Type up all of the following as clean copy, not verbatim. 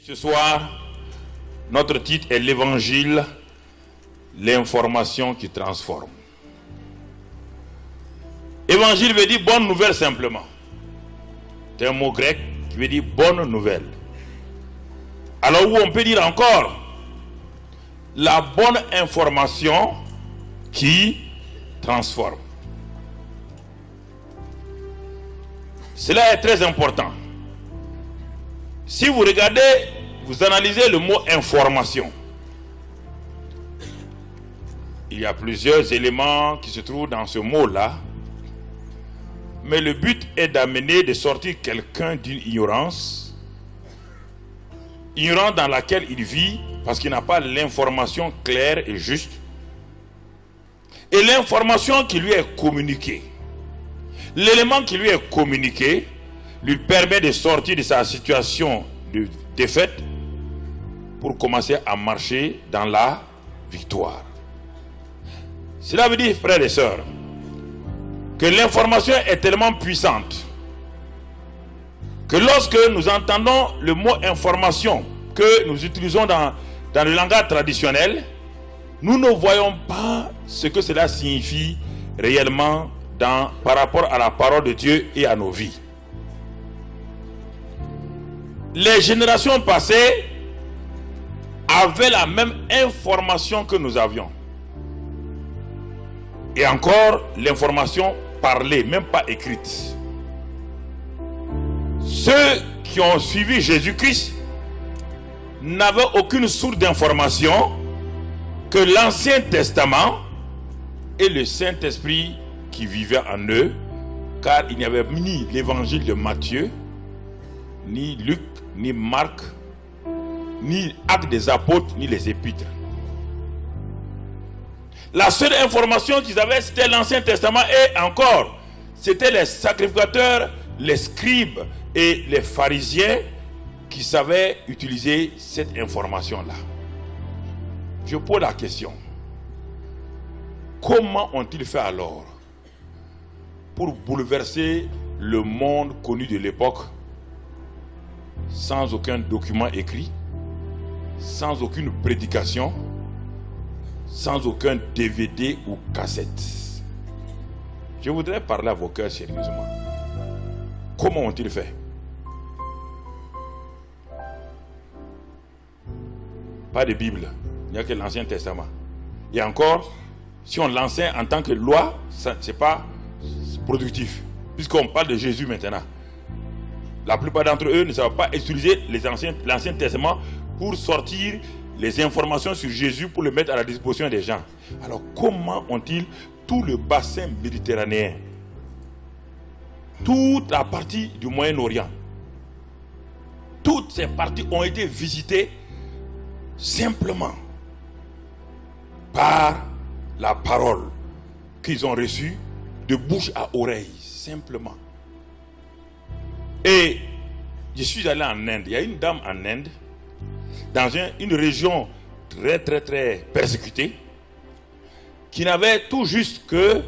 Ce soir, notre titre est l'Évangile, l'information qui transforme. Évangile veut dire bonne nouvelle simplement. C'est un mot grec qui veut dire bonne nouvelle. Alors où on peut dire encore la bonne information qui transforme. Cela est très important. Si vous regardez, vous analysez le mot information, il y a plusieurs éléments qui se trouvent dans ce mot-là, mais le but est d'amener, de sortir quelqu'un d'une ignorance dans laquelle il vit parce qu'il n'a pas l'information claire et juste, et l'information qui lui est communiquée. L'élément qui lui est communiqué lui permet de sortir de sa situation de défaite pour commencer à marcher dans la victoire. Cela veut dire, frères et sœurs, que l'information est tellement puissante que lorsque nous entendons le mot information que nous utilisons dans le langage traditionnel, nous ne voyons pas ce que cela signifie réellement par rapport à la parole de Dieu et à nos vies. Les générations passées avaient la même information que nous avions. Et encore, l'information parlée, même pas écrite. Ceux qui ont suivi Jésus-Christ n'avaient aucune source d'information que l'Ancien Testament et le Saint-Esprit qui vivait en eux, car il n'y avait ni l'évangile de Matthieu, ni Luc, ni Marc, ni Actes des Apôtres, ni les Épîtres. La seule information qu'ils avaient, c'était l'Ancien Testament, et encore, c'était les sacrificateurs, les scribes et les pharisiens qui savaient utiliser cette information-là. Je pose la question. Comment ont-ils fait alors pour bouleverser le monde connu de l'époque sans aucun document écrit, sans aucune prédication, sans aucun DVD ou cassette? Je voudrais parler à vos cœurs sérieusement. Comment ont-ils fait? Pas de Bible, il n'y a que l'Ancien Testament. Et encore, si on l'enseigne en tant que loi, ce n'est pas productif, puisqu'on parle de Jésus maintenant. La plupart d'entre eux ne savent pas utiliser l'Ancien Testament pour sortir les informations sur Jésus pour le mettre à la disposition des gens. Alors comment ont-ils tout le bassin méditerranéen, toute la partie du Moyen-Orient, toutes ces parties ont été visitées simplement par la parole qu'ils ont reçue de bouche à oreille, simplement. Et je suis allé en Inde. Il y a une dame en Inde, dans une région très très très persécutée, qui n'avait tout juste que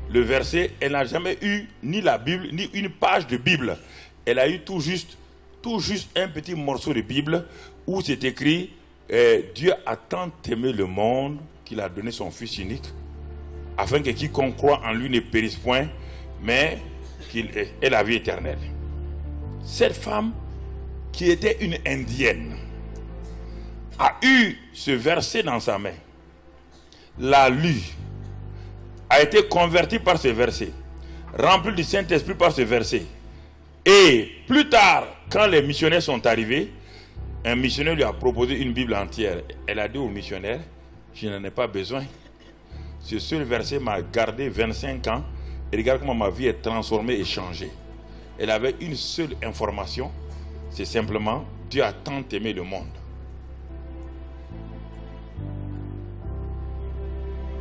le verset. Elle n'a jamais eu ni la Bible, ni une page de Bible. Elle a eu tout juste un petit morceau de Bible où c'est écrit Dieu a tant aimé le monde qu'il a donné son Fils unique, afin que quiconque croit en lui ne périsse point, mais qu'il ait la vie éternelle. Cette femme, qui était une indienne, a eu ce verset dans sa main, l'a lu, a été convertie par ce verset, remplie du Saint-Esprit par ce verset. Et plus tard, quand les missionnaires sont arrivés, un missionnaire lui a proposé une Bible entière. Elle a dit au missionnaire, je n'en ai pas besoin. Ce seul verset m'a gardé 25 ans. Et regarde comment ma vie est transformée et changée. Elle avait une seule information, c'est simplement Dieu a tant aimé le monde.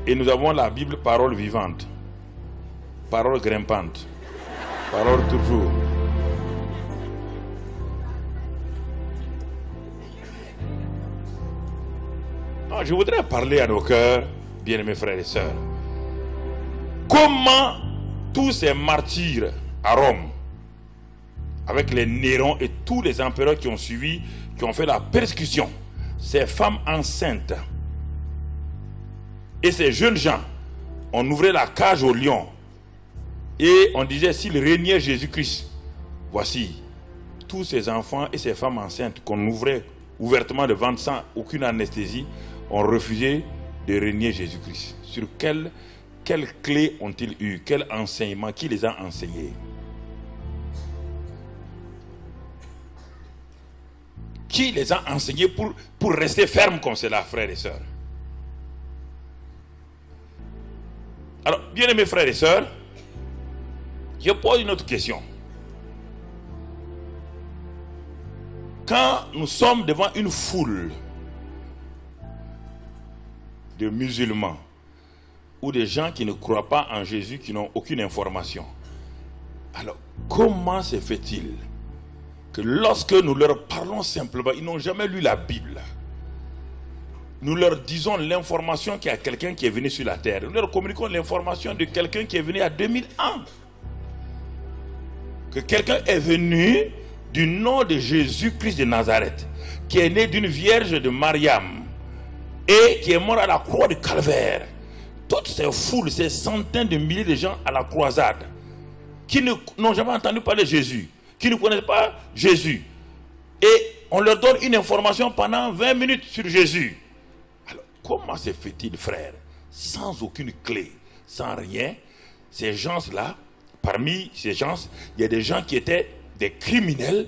Et nous avons la Bible, parole vivante, parole grimpante, parole toujours. Non, je voudrais parler à nos cœurs, bien-aimés frères et sœurs. Comment tous ces martyrs à Rome, avec les Néron et tous les empereurs qui ont suivi, qui ont fait la persécution, ces femmes enceintes et ces jeunes gens, on ouvrait la cage aux lions et on disait s'il régnait Jésus-Christ, voici tous ces enfants et ces femmes enceintes qu'on ouvrait ouvertement le ventre sans aucune anesthésie, ont refusé de régner Jésus-Christ. Sur quelle clé ont-ils eu? Quel enseignement? Qui les a enseignés? Qui les a enseignés pour rester fermes comme cela, frères et sœurs? Alors, bien aimés frères et sœurs, je pose une autre question. Quand nous sommes devant une foule de musulmans ou de gens qui ne croient pas en Jésus, qui n'ont aucune information, alors comment se fait-il que lorsque nous leur parlons simplement, ils n'ont jamais lu la Bible, nous leur disons l'information qu'il y a quelqu'un qui est venu sur la terre, nous leur communiquons l'information de quelqu'un qui est venu à 2000 ans, que quelqu'un est venu du nom de Jésus-Christ de Nazareth, qui est né d'une vierge de Mariam et qui est mort à la croix de Calvaire. Toutes ces foules, ces centaines de milliers de gens à la croisade, qui n'ont jamais entendu parler de Jésus, qui ne connaissent pas Jésus, et on leur donne une information pendant 20 minutes sur Jésus. Alors, comment se fait-il, frère, sans aucune clé, sans rien, ces gens-là, parmi ces gens, il y a des gens qui étaient des criminels,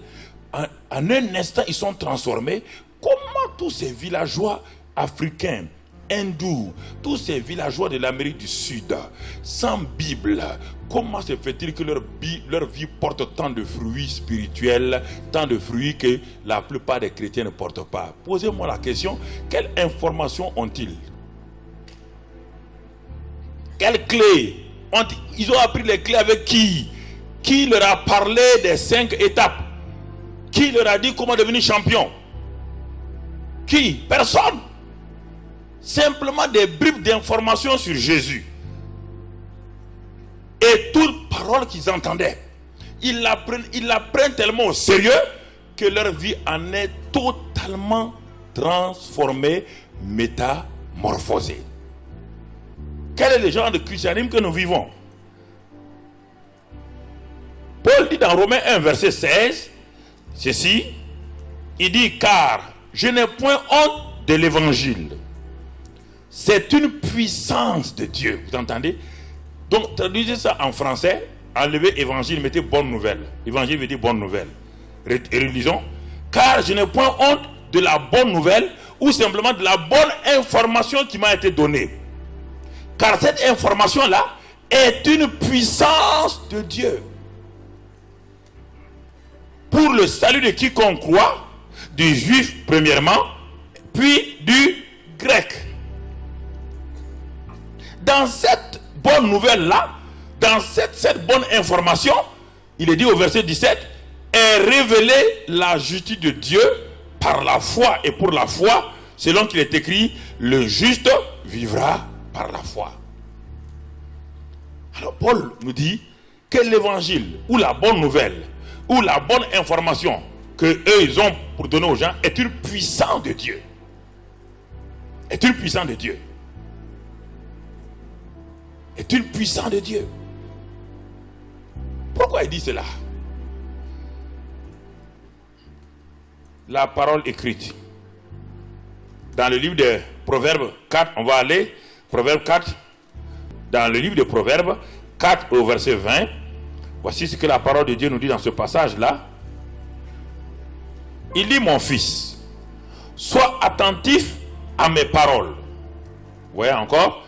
en un instant ils sont transformés. Comment tous ces villageois africains, hindous, tous ces villageois de l'Amérique du Sud, sans Bible, comment se fait-il que leur vie porte tant de fruits spirituels, tant de fruits que la plupart des chrétiens ne portent pas? Posez-moi la question, quelle information ont-ils? Quelles clés ont-ils? Ils ont appris les clés avec qui? Qui leur a parlé des 5 étapes? Qui leur a dit comment devenir champion? Qui? Personne. Simplement des bribes d'informations sur Jésus. Et toute parole qu'ils entendaient, ils la prennent tellement au sérieux que leur vie en est totalement transformée, métamorphosée. Quel est le genre de christianisme que nous vivons? Paul dit dans Romains 1, verset 16, ceci, il dit, car je n'ai point honte de l'évangile. C'est une puissance de Dieu. Vous entendez? Donc, traduisez ça en français, enlevez évangile, mettez bonne nouvelle. Évangile veut dire bonne nouvelle. Et relisons, car je n'ai point honte de la bonne nouvelle, ou simplement de la bonne information qui m'a été donnée. Car cette information-là est une puissance de Dieu. Pour le salut de quiconque croit, du juif premièrement, puis du grec. Dans cette bonne nouvelle-là, dans cette bonne information, il est dit au verset 17, est révélée la justice de Dieu par la foi et pour la foi, selon qu'il est écrit, le juste vivra par la foi. Alors Paul nous dit que l'évangile ou la bonne nouvelle ou la bonne information que eux ils ont pour donner aux gens est une puissance de Dieu. Est une puissance de Dieu. Est une puissance de Dieu. Pourquoi il dit cela? La parole écrite dans le livre de Proverbes 4, on va aller Proverbes 4, dans le livre de Proverbes 4 au verset 20. Voici ce que la parole de Dieu nous dit dans ce passage-là. Il dit, mon fils, sois attentif à mes paroles. Vous voyez encore?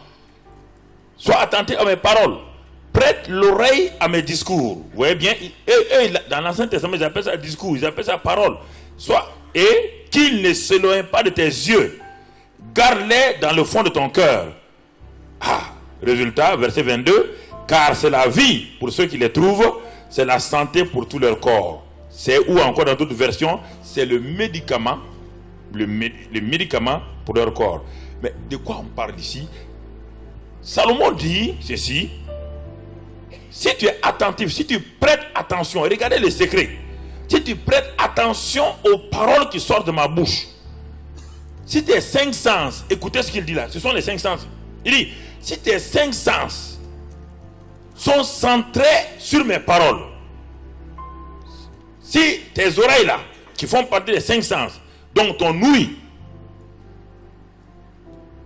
Sois attentif à mes paroles. Prête l'oreille à mes discours. Vous voyez bien, eux, dans l'Ancien Testament, ils appellent ça discours, ils appellent ça parole. Et qu'il ne s'éloigne pas de tes yeux. Garde-les dans le fond de ton cœur. Résultat, verset 22. Car c'est la vie pour ceux qui les trouvent, c'est la santé pour tout leur corps. C'est ou encore dans d'autres versions, c'est le médicament, le médicament pour leur corps. Mais de quoi on parle ici? Salomon dit ceci, si tu es attentif, si tu prêtes attention, regardez les secrets. si tu prêtes attention aux paroles qui sortent de ma bouche, si tes 5 sens, écoutez ce qu'il dit là, ce sont les 5 sens. Il dit, si tes 5 sens sont centrés sur mes paroles, si tes oreilles là, qui font partie des 5 sens, donc ton ouïe,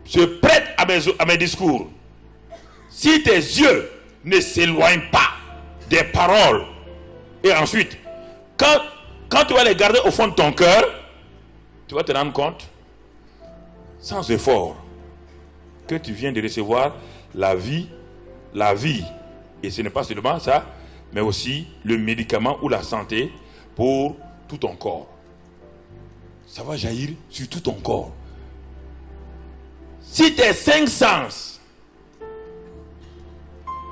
se prête à mes discours, si tes yeux ne s'éloignent pas des paroles, et ensuite, quand tu vas les garder au fond de ton cœur, tu vas te rendre compte, sans effort, que tu viens de recevoir la vie, et ce n'est pas seulement ça, mais aussi le médicament ou la santé pour tout ton corps. Ça va jaillir sur tout ton corps. Si tes 5 sens,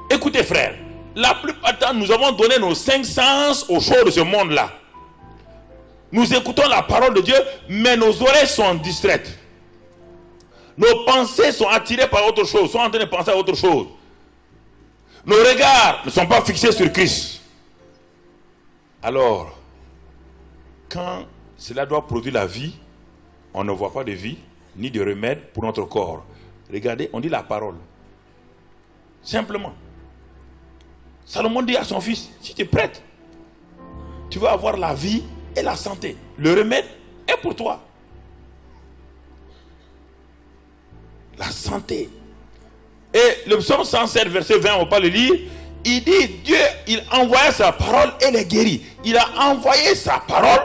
écoutez frère, la plupart du temps nous avons donné nos 5 sens aux choses de ce monde-là. Nous écoutons la parole de Dieu, mais nos oreilles sont distraites. Nos pensées sont attirées par autre chose, sont en train de penser à autre chose. Nos regards ne sont pas fixés sur Christ. Alors, quand cela doit produire la vie, on ne voit pas de vie, ni de remède pour notre corps. Regardez, on dit la parole. Simplement. Salomon dit à son fils, si tu es prête, tu vas avoir la vie et la santé. Le remède est pour toi. La santé. Et le psaume 107, verset 20, on ne va pas le lire. Il dit, Dieu, il envoyait sa parole et les guérit. Il a envoyé sa parole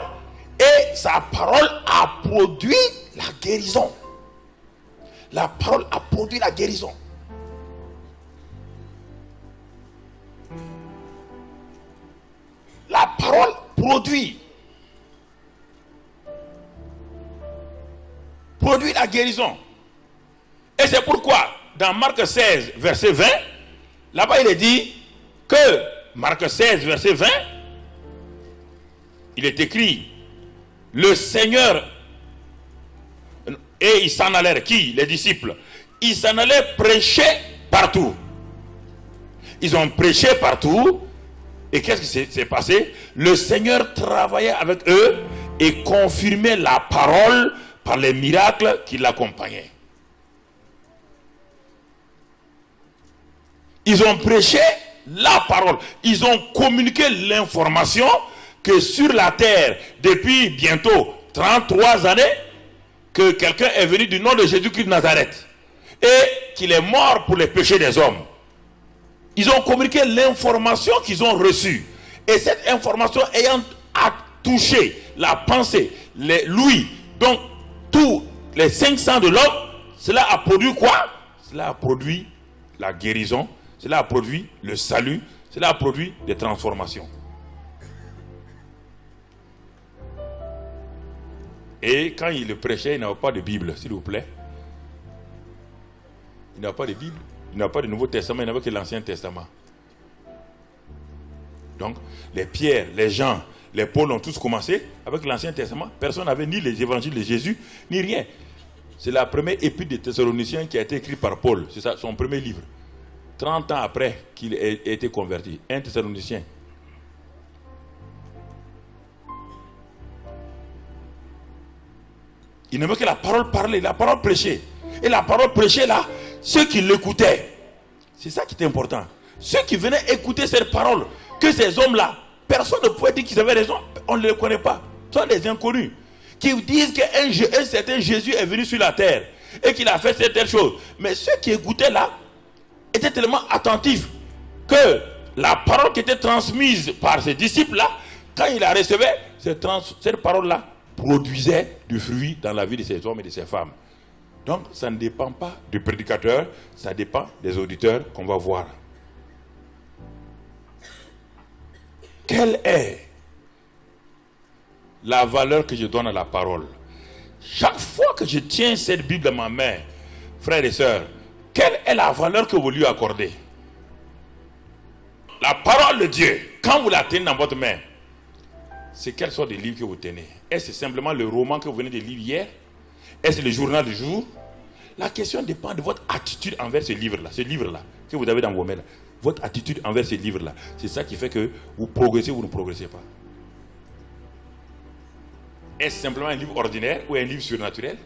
et sa parole a produit la guérison. La parole a produit la guérison. La parole produit la guérison. Et c'est pourquoi, dans Marc 16, verset 20, là-bas il est dit que, Marc 16, verset 20, il est écrit, le Seigneur, et ils s'en allèrent, qui? Les disciples. Ils s'en allaient prêcher partout. Ils ont prêché partout. Et qu'est-ce qui s'est passé? Le Seigneur travaillait avec eux et confirmait la parole par les miracles qui l'accompagnaient. Ils ont prêché la parole. Ils ont communiqué l'information que sur la terre, depuis bientôt 33 années, que quelqu'un est venu du nom de Jésus-Christ de Nazareth et qu'il est mort pour les péchés des hommes. Ils ont communiqué l'information qu'ils ont reçue. Et cette information ayant touché la pensée, l'ouïe, donc tous les 500 de l'homme, cela a produit quoi? Cela a produit la guérison, cela a produit le salut, cela a produit des transformations. Et quand il le prêchait, il n'avait pas de Bible, s'il vous plaît. Il n'avait pas de Bible, il n'avait pas de Nouveau Testament, il n'avait que l'Ancien Testament. Donc, les Pierre, les Jean, les Paul ont tous commencé avec l'Ancien Testament. Personne n'avait ni les évangiles de Jésus, ni rien. C'est la première épître des Thessaloniciens qui a été écrite par Paul. C'est ça, son premier livre. 30 ans après qu'il ait été converti. 1 Thessalonicien. Il n'aimait que la parole parler, la parole prêcher. Et la parole prêcher là, ceux qui l'écoutaient, c'est ça qui est important. Ceux qui venaient écouter cette parole, que ces hommes-là, personne ne pouvait dire qu'ils avaient raison, on ne les connaît pas. Ce sont des inconnus qui disent qu'un certain Jésus est venu sur la terre et qu'il a fait certaines choses. Mais ceux qui écoutaient là étaient tellement attentifs que la parole qui était transmise par ses disciples-là, quand il la recevait, cette parole-là produisait du fruit dans la vie de ces hommes et de ces femmes. Donc, ça ne dépend pas du prédicateur, ça dépend des auditeurs qu'on va voir. Quelle est la valeur que je donne à la parole? Chaque fois que je tiens cette Bible dans ma main, frères et sœurs, quelle est la valeur que vous lui accordez? La parole de Dieu, quand vous la tenez dans votre main, c'est quelle sorte de livre que vous tenez? Est-ce que c'est simplement le roman que vous venez de lire hier? Est-ce que c'est le journal du jour? La question dépend de votre attitude envers ce livre-là que vous avez dans vos mains. Votre attitude envers ce livre-là, c'est ça qui fait que vous progressez ou vous ne progressez pas. Est-ce simplement un livre ordinaire ou un livre surnaturel?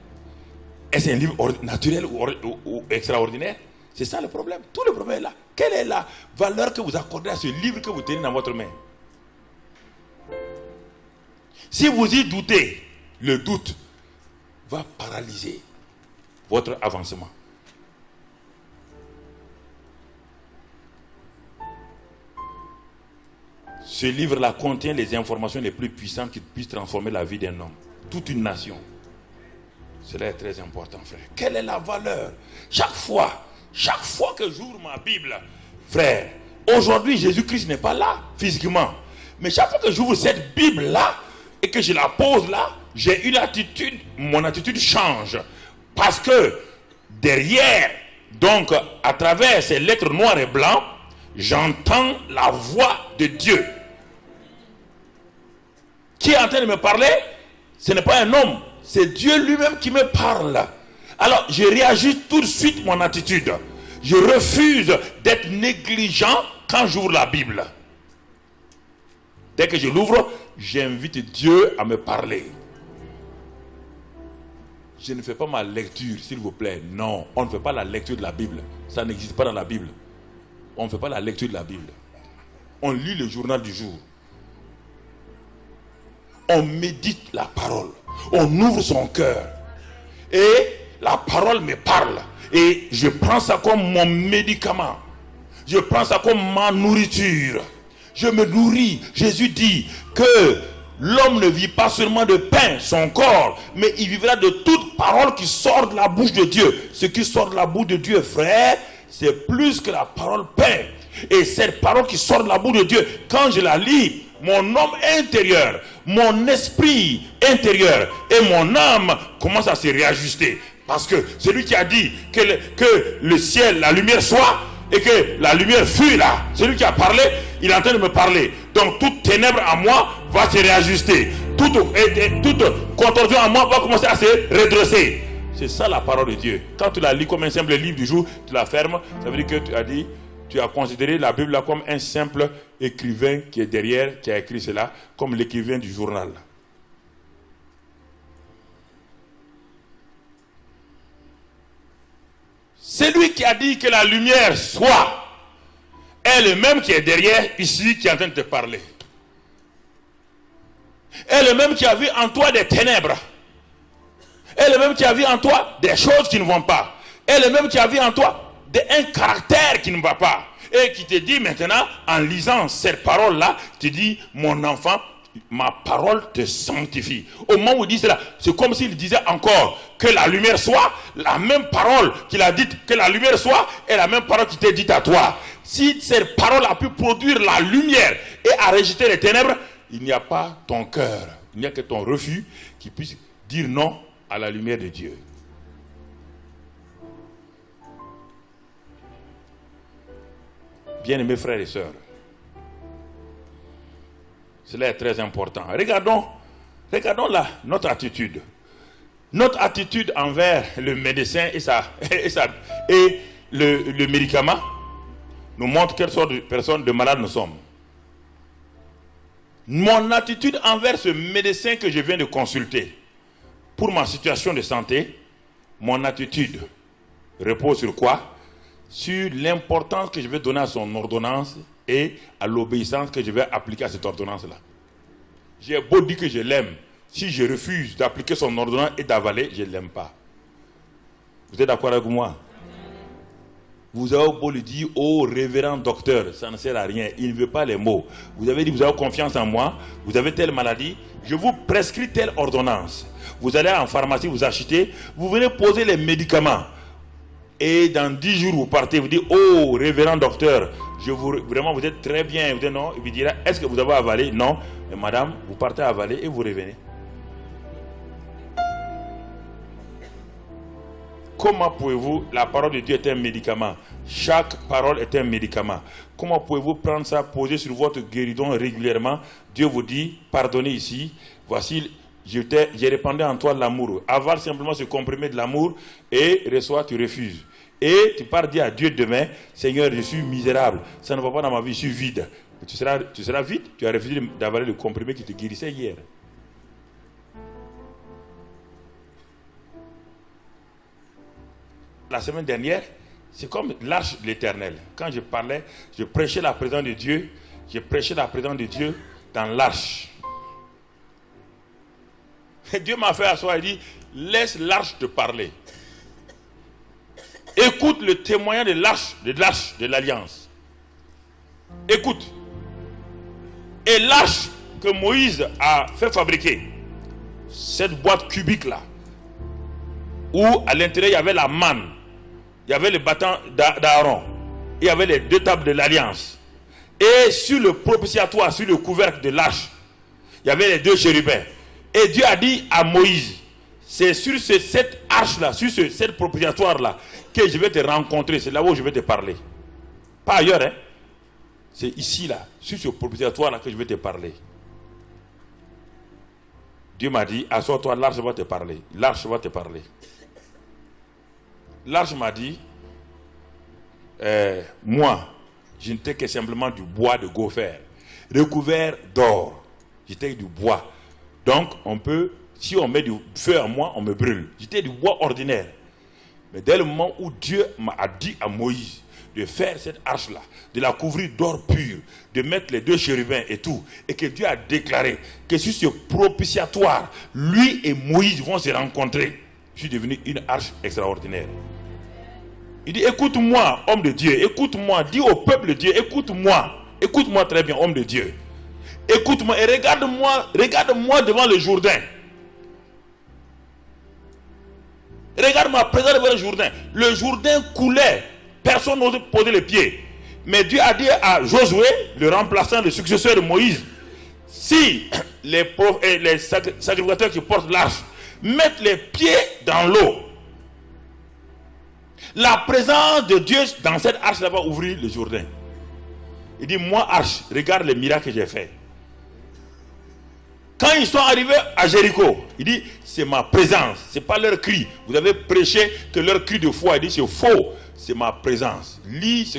Est-ce un livre naturel ou extraordinaire? C'est ça le problème. Tout le problème est là. Quelle est la valeur que vous accordez à ce livre que vous tenez dans votre main? Si vous y doutez, le doute va paralyser votre avancement. Ce livre-là contient les informations les plus puissantes qui puissent transformer la vie d'un homme, toute une nation. Cela est très important, frère. Quelle est la valeur? Chaque fois que j'ouvre ma Bible, frère, aujourd'hui Jésus-Christ n'est pas là physiquement, mais chaque fois que j'ouvre cette Bible-là et que je la pose là, j'ai une attitude, mon attitude change. Parce que derrière, donc à travers ces lettres noires et blancs, j'entends la voix de Dieu. Qui est en train de me parler? Ce n'est pas un homme, c'est Dieu lui-même qui me parle. Alors je réagis tout de suite mon attitude. Je refuse d'être négligent quand j'ouvre la Bible. Dès que je l'ouvre, j'invite Dieu à me parler. Je ne fais pas ma lecture, s'il vous plaît. Non, on ne fait pas la lecture de la Bible. Ça n'existe pas dans la Bible. On ne fait pas la lecture de la Bible. On lit le journal du jour. On médite la parole. On ouvre son cœur. Et la parole me parle. Et je prends ça comme mon médicament. Je prends ça comme ma nourriture. Je me nourris. Jésus dit que l'homme ne vit pas seulement de pain, son corps, mais il vivra de toute parole qui sort de la bouche de Dieu. Ce qui sort de la bouche de Dieu, frère, c'est plus que la parole pain. Et cette parole qui sort de la bouche de Dieu, quand je la lis, mon homme intérieur, mon esprit intérieur et mon âme commencent à se réajuster. Parce que celui qui a dit que le ciel, la lumière soit, et que la lumière fut là, celui qui a parlé, il est en train de me parler. Donc toute ténèbre en moi va se réajuster. Toute contorsion en moi va commencer à se redresser. C'est ça la parole de Dieu. Quand tu la lis comme un simple livre du jour, tu la fermes, ça veut dire que tu as considéré la Bible là comme un simple écrivain qui est derrière, qui a écrit cela, comme l'écrivain du journal. Celui qui a dit que la lumière soit est le même qui est derrière ici, qui est en train de te parler. Est le même qui a vu en toi des ténèbres. Est le même qui a vu en toi des choses qui ne vont pas. Est le même qui a vu en toi un caractère qui ne va pas. Et qui te dit maintenant, en lisant cette parole-là, tu dis, mon enfant, ma parole te sanctifie. Au moment où il dit cela, c'est comme s'il disait encore que la lumière soit, la même parole qu'il a dite que la lumière soit, est la même parole qui t'est dite à toi. Si cette parole a pu produire la lumière et a rejeté les ténèbres, il n'y a pas ton cœur, il n'y a que ton refus qui puisse dire non à la lumière de Dieu. Bien-aimés frères et sœurs, cela est très important. Regardons notre attitude. Notre attitude envers le médecin et le médicament nous montre quelle sorte de personnes de malades nous sommes. Mon attitude envers ce médecin que je viens de consulter pour ma situation de santé, mon attitude repose sur quoi? Sur l'importance que je vais donner à son ordonnance et à l'obéissance que je vais appliquer à cette ordonnance-là. J'ai beau dire que je l'aime, si je refuse d'appliquer son ordonnance et d'avaler, je ne l'aime pas. Vous êtes d'accord avec moi? Vous avez beau lui dire, oh révérend docteur, ça ne sert à rien, il ne veut pas les mots. Vous avez dit, vous avez confiance en moi, vous avez telle maladie, je vous prescris telle ordonnance. Vous allez en pharmacie, vous achetez, vous venez poser les médicaments. Et dans 10 jours, vous partez, vous dites, oh, révérend docteur, vraiment, vous êtes très bien. Vous dites non, il vous dira, est-ce que vous avez avalé? Non. Et madame, vous partez avaler et vous revenez. Comment pouvez-vous, la parole de Dieu est un médicament. Chaque parole est un médicament. Comment pouvez-vous prendre ça, poser sur votre guéridon régulièrement? Dieu vous dit, pardonnez ici, voici, j'ai répandu en toi l'amour. Avale simplement ce comprimé de l'amour et reçois, tu refuses. Et tu pars dire à Dieu demain, Seigneur, je suis misérable, ça ne va pas dans ma vie, je suis vide. Tu seras vide, tu as refusé d'avaler le comprimé qui te guérissait hier. la semaine dernière, c'est comme l'arche de l'Éternel. Quand je parlais, je prêchais la présence de Dieu. Je prêchais la présence de Dieu dans l'arche. Et Dieu m'a fait asseoir et dit, laisse l'arche te parler. Écoute le témoignage de l'arche de l'alliance. Écoute. Et l'arche que Moïse a fait fabriquer, cette boîte cubique là, où à l'intérieur il y avait la manne, il y avait le bâton d'Aaron, il y avait les 2 tables de l'alliance. Et sur le propitiatoire, sur le couvercle de l'arche, il y avait les 2 chérubins. Et Dieu a dit à Moïse, c'est sur cette arche là, sur cette propitiatoire là, que je vais te rencontrer. C'est là où je vais te parler. Pas ailleurs, hein. C'est ici là, sur ce propitiatoire là que je vais te parler. Dieu m'a dit, assois-toi, l'arche va te parler. L'arche va te parler. L'arche m'a dit, moi, je n'étais que simplement du bois de gopher, recouvert d'or. J'étais du bois. Donc, si on met du feu à moi, on me brûle. J'étais du bois ordinaire. Mais dès le moment où Dieu m'a dit à Moïse de faire cette arche-là, de la couvrir d'or pur, de mettre les 2 chérubins et tout, et que Dieu a déclaré que sur ce propitiatoire, lui et Moïse vont se rencontrer, je suis devenu une arche extraordinaire. Il dit, écoute-moi, homme de Dieu, écoute-moi, dis au peuple de Dieu, écoute-moi très bien, homme de Dieu. Écoute-moi et regarde-moi devant le Jourdain. Regarde-moi présent devant le Jourdain. Le Jourdain coulait, personne n'osait poser les pieds. Mais Dieu a dit à Josué, le remplaçant, le successeur de Moïse, si les sacrificateurs qui portent l'arche mettent les pieds dans l'eau, la présence de Dieu dans cette arche là va ouvrir le Jourdain. Il dit, moi arche, regarde les miracles que j'ai fait. Quand ils sont arrivés à Jéricho, il dit, c'est ma présence, c'est pas leur cri. Vous avez prêché que leur cri de foi, il dit, c'est faux, c'est ma présence. Lis ce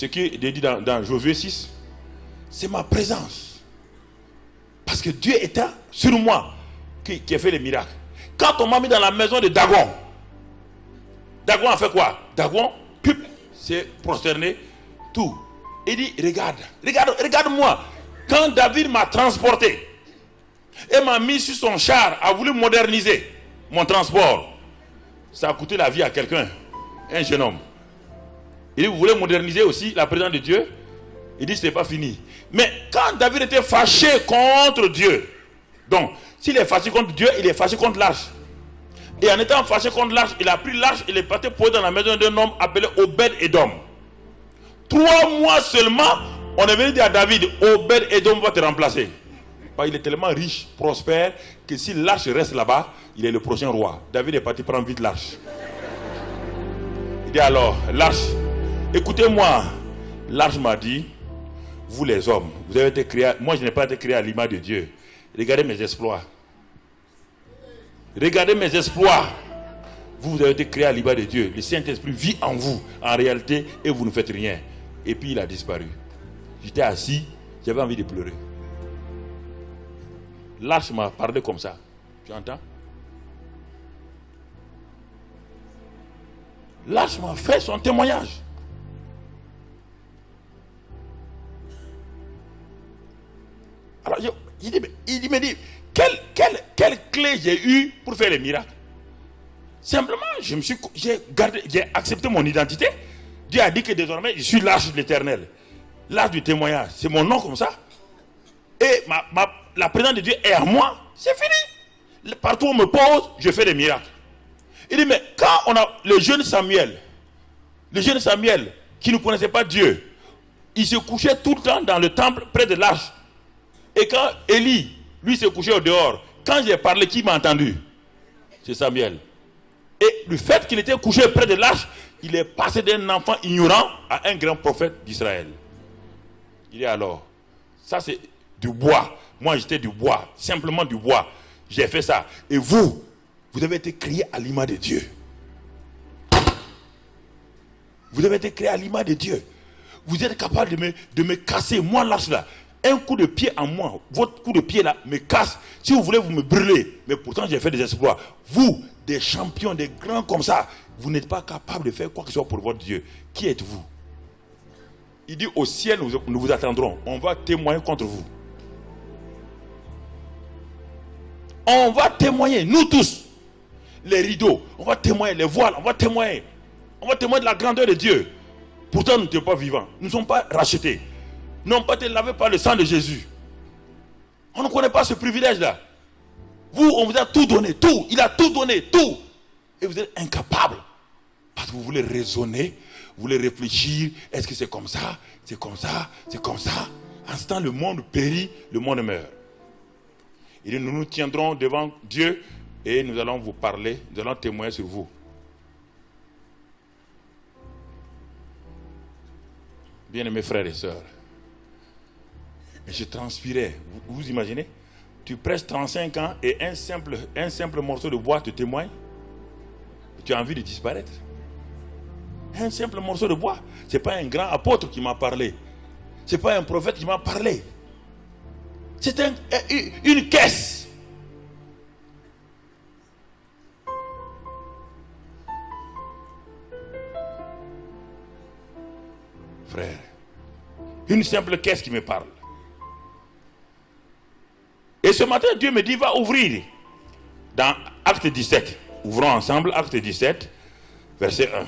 qui est dit dans Josué 6. C'est ma présence. Parce que Dieu était sur moi qui a fait les miracles. Quand on m'a mis dans la maison de Dagon, Dagon a fait quoi? Dagon, s'est prosterné, tout. Il dit, regarde-moi. Quand David m'a transporté et m'a mis sur son char, a voulu moderniser mon transport, ça a coûté la vie à quelqu'un, un jeune homme. Il dit, vous voulez moderniser aussi la présence de Dieu? Il dit, ce n'est pas fini. Mais quand David était fâché contre Dieu, donc, s'il est fâché contre Dieu, il est fâché contre l'arche. Et en étant fâché contre l'arche, il a pris l'arche, il est parti poser dans la maison d'un homme appelé Obed-Edom. 3 mois seulement, on est venu dire à David, Obed-Edom va te remplacer. Il est tellement riche, prospère, que si l'arche reste là-bas, il est le prochain roi. David est parti prendre vite l'arche. Il dit alors, l'arche, écoutez-moi. L'arche m'a dit, vous les hommes, vous avez été créés, moi je n'ai pas été créé à l'image de Dieu. Regardez mes exploits. Regardez mes exploits. Vous avez été créé à l'image de Dieu. Le Saint-Esprit vit en vous, en réalité, et vous ne faites rien. Et puis il a disparu. J'étais assis, j'avais envie de pleurer. L'arche m'a parlé comme ça. Tu entends? L'arche m'a fait son témoignage. Alors, il me dit, quelle clé j'ai eu pour faire les miracles? Simplement, j'ai accepté mon identité. Dieu a dit que désormais, je suis l'arche de l'Éternel. L'arche du témoignage. C'est mon nom comme ça. Et la présence de Dieu est à moi. C'est fini. Partout où on me pose, je fais des miracles. Il dit, mais quand on a le jeune Samuel qui ne connaissait pas Dieu, il se couchait tout le temps dans le temple près de l'arche. Et quand Élie, lui, se couchait au dehors, quand j'ai parlé, qui m'a entendu? C'est Samuel. Et le fait qu'il était couché près de l'arche, il est passé d'un enfant ignorant à un grand prophète d'Israël. Il dit alors, ça c'est du bois. Moi j'étais du bois, simplement du bois. J'ai fait ça. Et vous avez été créés à l'image de Dieu. Vous avez été créés à l'image de Dieu. Vous êtes capable de me casser, moi l'arche là. Un coup de pied en moi, votre coup de pied là me casse. Si vous voulez, vous me brûlez. Mais pourtant, j'ai fait des exploits. Vous, des champions, des grands comme ça, vous n'êtes pas capable de faire quoi que ce soit pour votre Dieu. Qui êtes-vous? Il dit, au ciel, nous vous attendrons. On va témoigner contre vous. On va témoigner, nous tous. Les rideaux, on va témoigner, les voiles, on va témoigner. On va témoigner de la grandeur de Dieu. Pourtant, nous n'étions pas vivants. Nous ne sommes pas rachetés. Nous n'avons pas été lavés par le sang de Jésus. On ne connaît pas ce privilège-là. Vous, on vous a tout donné, tout. Il a tout donné, tout. Et vous êtes incapables. Parce que vous voulez raisonner, vous voulez réfléchir. Est-ce que c'est comme ça? C'est comme ça? C'est comme ça? En ce temps, le monde périt, le monde meurt. Et nous nous tiendrons devant Dieu et nous allons vous parler, nous allons témoigner sur vous. Bien-aimés frères et sœurs, je transpirais. Vous imaginez? Tu prêches 35 ans et un simple morceau de bois te témoigne. Tu as envie de disparaître. Un simple morceau de bois. Ce n'est pas un grand apôtre qui m'a parlé. Ce n'est pas un prophète qui m'a parlé. C'est une caisse. Frère, une simple caisse qui me parle. Et ce matin, Dieu me dit, va ouvrir. Dans Acte 17. Ouvrons ensemble Acte 17, verset 1.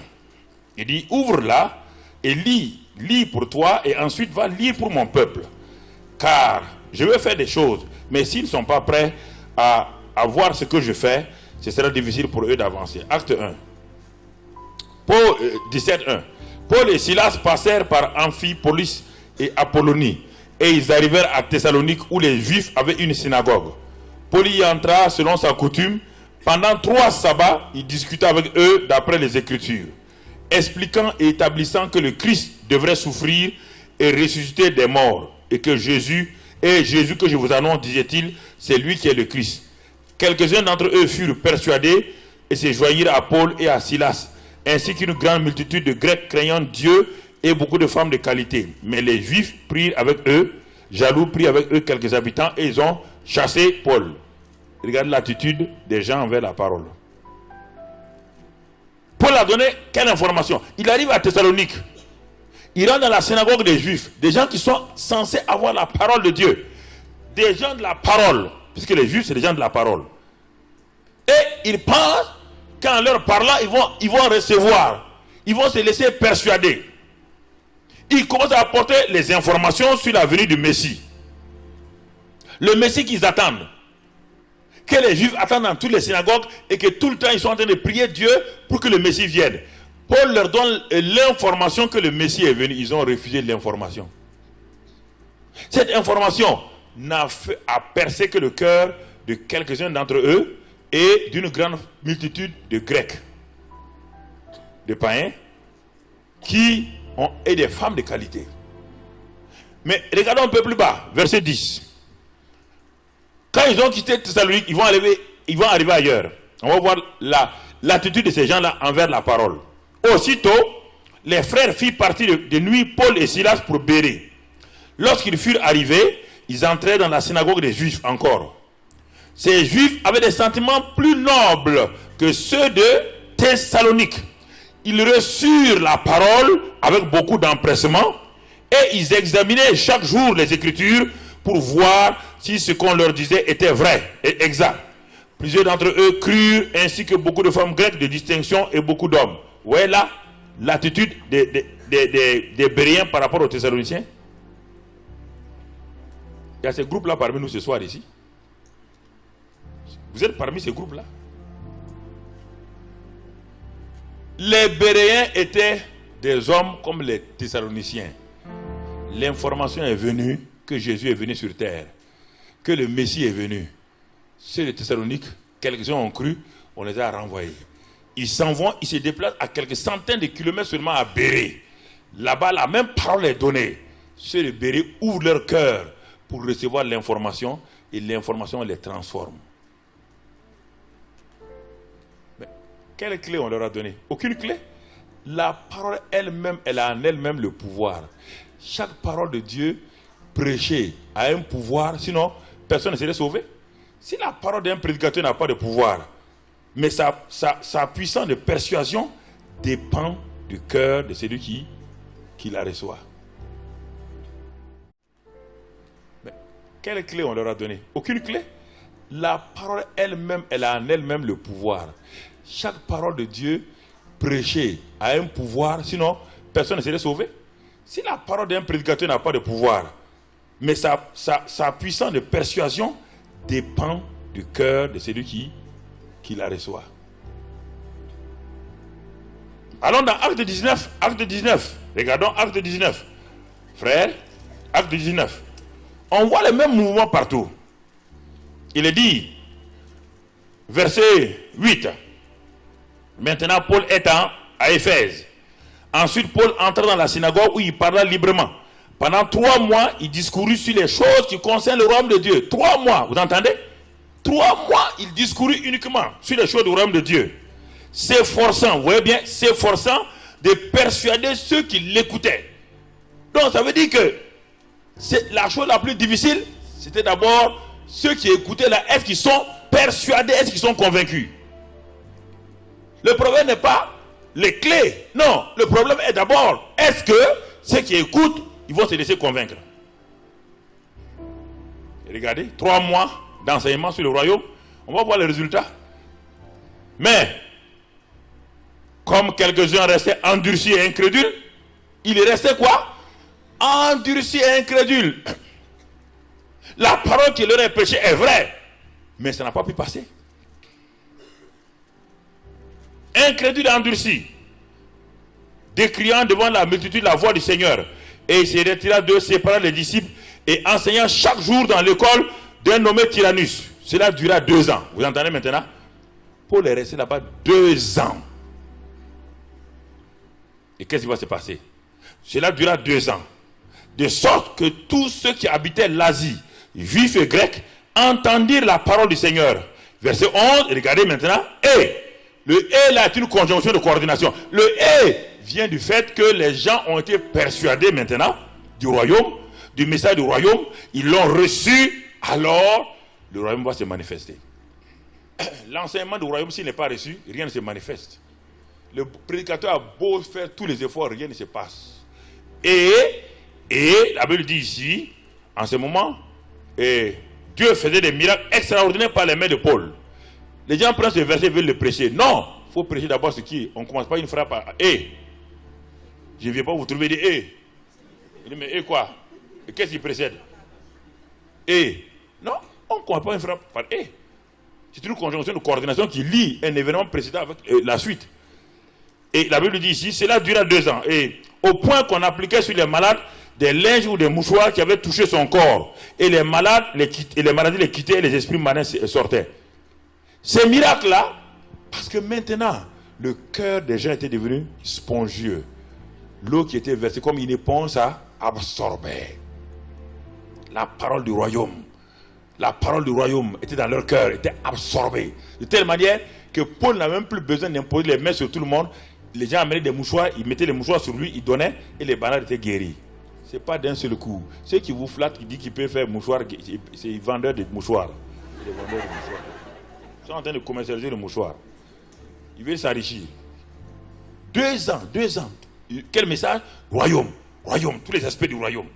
Il dit, ouvre là et lis. Lis pour toi et ensuite va lire pour mon peuple. Car je veux faire des choses, mais s'ils ne sont pas prêts à voir ce que je fais, ce sera difficile pour eux d'avancer. Acte 1. 17, 1. Paul et Silas passèrent par Amphipolis et Apollonie, et ils arrivèrent à Thessalonique où les Juifs avaient une synagogue. Paul y entra selon sa coutume. Pendant 3 sabbats, il discuta avec eux d'après les Écritures, expliquant et établissant que le Christ devrait souffrir et ressusciter des morts, et que Jésus que je vous annonce, disait-il, c'est lui qui est le Christ. Quelques-uns d'entre eux furent persuadés et se joignirent à Paul et à Silas, ainsi qu'une grande multitude de Grecs craignant Dieu et beaucoup de femmes de qualité. Mais les Juifs prirent avec eux, jaloux prirent avec eux quelques habitants et ils ont chassé Paul. Regarde l'attitude des gens envers la parole. Paul a donné quelle information? Il arrive à Thessalonique. Il rentre dans la synagogue des Juifs. Des gens qui sont censés avoir la parole de Dieu. Des gens de la parole. Puisque les Juifs, c'est des gens de la parole. Et ils pensent qu'en leur parlant, ils vont recevoir. Ils vont se laisser persuader. Ils commencent à apporter les informations sur la venue du Messie. Le Messie qu'ils attendent. Que les Juifs attendent dans toutes les synagogues et que tout le temps ils sont en train de prier Dieu pour que le Messie vienne. Paul leur donne l'information que le Messie est venu. Ils ont refusé l'information. Cette information a percé que le cœur de quelques-uns d'entre eux et d'une grande multitude de Grecs, de païens, et des femmes de qualité. Mais regardons un peu plus bas, verset 10. Quand ils ont quitté Thessalonique, ils vont arriver ailleurs. On va voir l'attitude de ces gens-là envers la parole. Aussitôt, les frères firent partir de nuit Paul et Silas pour Bérée. Lorsqu'ils furent arrivés, ils entrèrent dans la synagogue des Juifs encore. Ces Juifs avaient des sentiments plus nobles que ceux de Thessalonique. Ils reçurent la parole avec beaucoup d'empressement et ils examinaient chaque jour les Écritures pour voir si ce qu'on leur disait était vrai et exact. Plusieurs d'entre eux crurent, ainsi que beaucoup de femmes grecques de distinction et beaucoup d'hommes. Vous voyez là l'attitude des Béréens par rapport aux Thessaloniciens. Il y a ces groupes-là parmi nous ce soir ici. Vous êtes parmi ces groupes-là. Les Béréens étaient des hommes comme les Thessaloniciens. L'information est venue que Jésus est venu sur terre, que le Messie est venu. Ceux de Thessalonique, quelques-uns ont cru, on les a renvoyés. Ils s'en vont, ils se déplacent à quelques centaines de kilomètres seulement à Bérée. Là-bas, la même parole est donnée. Ceux de Bérée ouvrent leur cœur pour recevoir l'information et l'information les transforme. Mais quelle clé on leur a donnée? Aucune clé. La parole elle-même, elle a en elle-même le pouvoir. Chaque parole de Dieu prêcher a un pouvoir, sinon personne ne serait sauvé. Si la parole d'un prédicateur n'a pas de pouvoir, mais sa puissance de persuasion dépend du cœur de celui qui la reçoit. Mais quelle clé on leur a donné? Aucune clé. La parole elle-même, elle a en elle-même le pouvoir. Chaque parole de Dieu prêchée a un pouvoir, sinon personne ne serait sauvé. Si la parole d'un prédicateur n'a pas de pouvoir, mais sa puissance de persuasion dépend du cœur de celui qui la reçoit. Allons dans Acte 19. Acte 19. Regardons Acte 19. Frère, Acte 19. On voit le même mouvement partout. Il est dit, verset 8. Maintenant, Paul est à Éphèse. Ensuite, Paul entra dans la synagogue où il parla librement. Pendant 3 mois, il discourut sur les choses qui concernent le royaume de Dieu. 3 mois, vous entendez? 3 mois, il discourut uniquement sur les choses du royaume de Dieu. S'efforçant, vous voyez bien, s'efforçant de persuader ceux qui l'écoutaient. Donc, ça veut dire que la chose la plus difficile, c'était d'abord ceux qui écoutaient là, est-ce qu'ils sont persuadés, est-ce qu'ils sont convaincus? Le problème n'est pas les clés. Non, le problème est d'abord, est-ce que ceux qui écoutent, ils vont se laisser convaincre? Et regardez, 3 mois d'enseignement sur le royaume, on va voir les résultats. Mais, comme quelques-uns restaient endurcis et incrédules, il est resté quoi? Endurcis et incrédules. La parole qui leur est prêchée est vraie, mais ça n'a pas pu passer. Incrédule et endurci, décriant devant la multitude la voix du Seigneur, et il se retira d'eux, séparant les disciples et enseignant chaque jour dans l'école d'un nommé Tyrannus. Cela dura 2 ans. Vous entendez maintenant? Paul est resté là-bas 2 ans. Et qu'est-ce qui va se passer? Cela dura 2 ans. De sorte que tous ceux qui habitaient l'Asie, juifs et grecs, entendirent la parole du Seigneur. Verset 11, regardez maintenant. Et le et là est une conjonction de coordination. Le et vient du fait que les gens ont été persuadés maintenant du royaume, du message du royaume. Ils l'ont reçu, alors le royaume va se manifester. L'enseignement du royaume, s'il n'est pas reçu, rien ne se manifeste. Le prédicateur a beau faire tous les efforts, rien ne se passe. Et la Bible dit ici, en ce moment, Dieu faisait des miracles extraordinaires par les mains de Paul. Les gens prennent ce verset et veulent le prêcher. Non, il faut prêcher d'abord ce qui est. On ne commence pas une phrase par et. Je ne viens pas vous trouver des et. Il dit, mais et quoi? Et qu'est-ce qui précède? Et. Non, on ne commence pas une phrase par et. C'est une conjonction de coordination qui lie un événement précédent avec la suite. Et la Bible dit ici, cela dura 2 ans. Et au point qu'on appliquait sur les malades des linges ou des mouchoirs qui avaient touché son corps. Et les malades, les maladies les quittaient et les esprits malins sortaient. Ces miracles-là, parce que maintenant, le cœur des gens était devenu spongieux. L'eau qui était versée comme une éponge, ça absorbait. La parole du royaume. La parole du royaume était dans leur cœur, était absorbée. De telle manière que Paul n'a même plus besoin d'imposer les mains sur tout le monde. Les gens amenaient des mouchoirs, ils mettaient les mouchoirs sur lui, ils donnaient et les malades étaient guéris. Ce n'est pas d'un seul coup. Ceux qui vous flattent, qui disent qu'ils peuvent faire mouchoirs, c'est les vendeurs de mouchoirs. Les vendeurs de mouchoirs. Ils sont en train de commercialiser le mouchoir. Ils veulent s'enrichir. 2 ans, 2 ans. Quel message? Royaume, royaume, tous les aspects du royaume.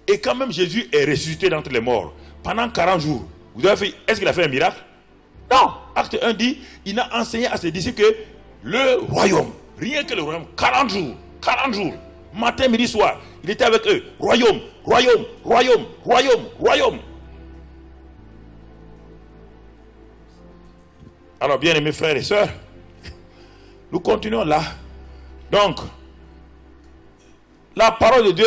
Et quand même Jésus est ressuscité d'entre les morts, pendant 40 jours, vous avez fait, est-ce qu'il a fait un miracle? Non. Acte 1 dit, il a enseigné à ses disciples que le royaume, rien que le royaume, 40 jours, matin, midi, soir, il était avec eux. Royaume, royaume, royaume, royaume, royaume. Alors, bien aimés frères et sœurs, nous continuons là. Donc, la parole de Dieu,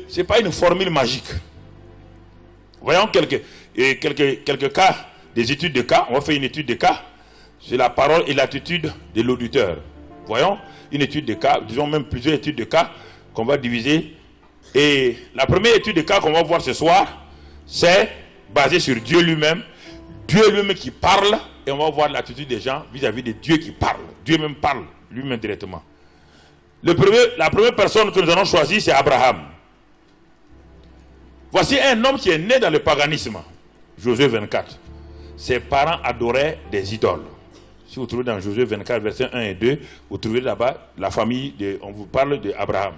ce n'est pas une formule magique. Voyons quelques cas, des études de cas. On va faire une étude de cas. C'est la parole et l'attitude de l'auditeur. Voyons une étude de cas, disons même plusieurs études de cas qu'on va diviser. Et la première étude de cas qu'on va voir ce soir, c'est basé sur Dieu lui-même. Dieu lui-même qui parle, et on va voir l'attitude des gens vis-à-vis de Dieu qui parle. Dieu même parle, lui-même directement. La première personne que nous allons choisir, c'est Abraham. Voici un homme qui est né dans le paganisme. Josué 24. Ses parents adoraient des idoles. Si vous trouvez dans Josué 24, versets 1 et 2, vous trouvez là-bas la famille, on vous parle d'Abraham.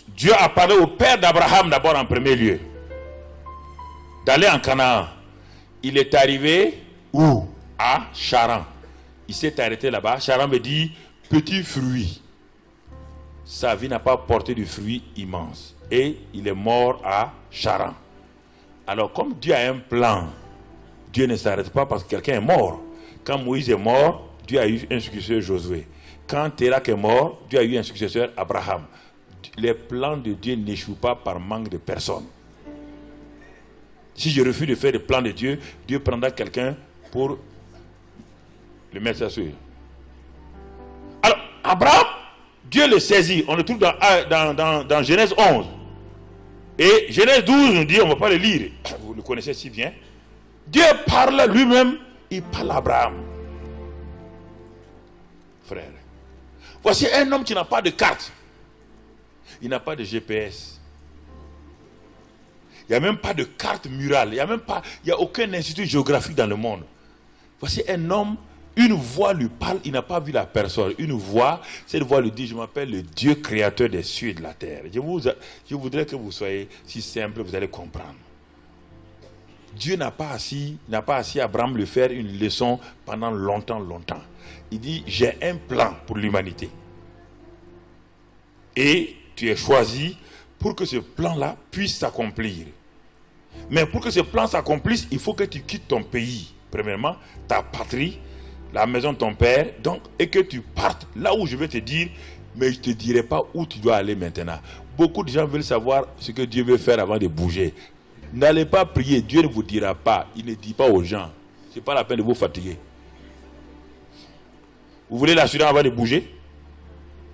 Dieu a parlé au père d'Abraham d'abord en premier lieu, d'aller en Canaan. Il est arrivé où? À Charan. Il s'est arrêté là-bas. Charan me dit petit fruit. Sa vie n'a pas porté de fruit immense. Et il est mort à Charan. Alors comme Dieu a un plan, Dieu ne s'arrête pas parce que quelqu'un est mort. Quand Moïse est mort, Dieu a eu un successeur, Josué. Quand Térak est mort, Dieu a eu un successeur, Abraham. Les plans de Dieu n'échouent pas par manque de personnes. Si je refuse de faire le plan de Dieu, Dieu prendra quelqu'un pour le mettre à suivre. Alors, Abraham, Dieu le saisit. On le trouve dans Genèse 11. Et Genèse 12 nous dit, on ne va pas le lire, vous le connaissez si bien. Dieu parle lui-même, il parle à Abraham. Frère, voici un homme qui n'a pas de carte. Il n'a pas de GPS. Il n'y a même pas de carte murale. Il n'y a aucun institut géographique dans le monde. Voici un homme, une voix lui parle, il n'a pas vu la personne. Une voix, cette voix lui dit, je m'appelle le Dieu créateur des cieux et de la terre. Je voudrais que vous soyez si simple, vous allez comprendre. Dieu n'a pas assis Abraham lui faire une leçon pendant longtemps. Il dit, j'ai un plan pour l'humanité. Et tu es choisi pour que ce plan-là puisse s'accomplir. Mais pour que ce plan s'accomplisse, il faut que tu quittes ton pays. Premièrement, ta patrie, la maison de ton père, donc, et que tu partes là où je vais te dire, mais je ne te dirai pas où tu dois aller maintenant. Beaucoup de gens veulent savoir ce que Dieu veut faire avant de bouger. N'allez pas prier, Dieu ne vous dira pas. Il ne dit pas aux gens. Ce n'est pas la peine de vous fatiguer. Vous voulez l'assurance avant de bouger?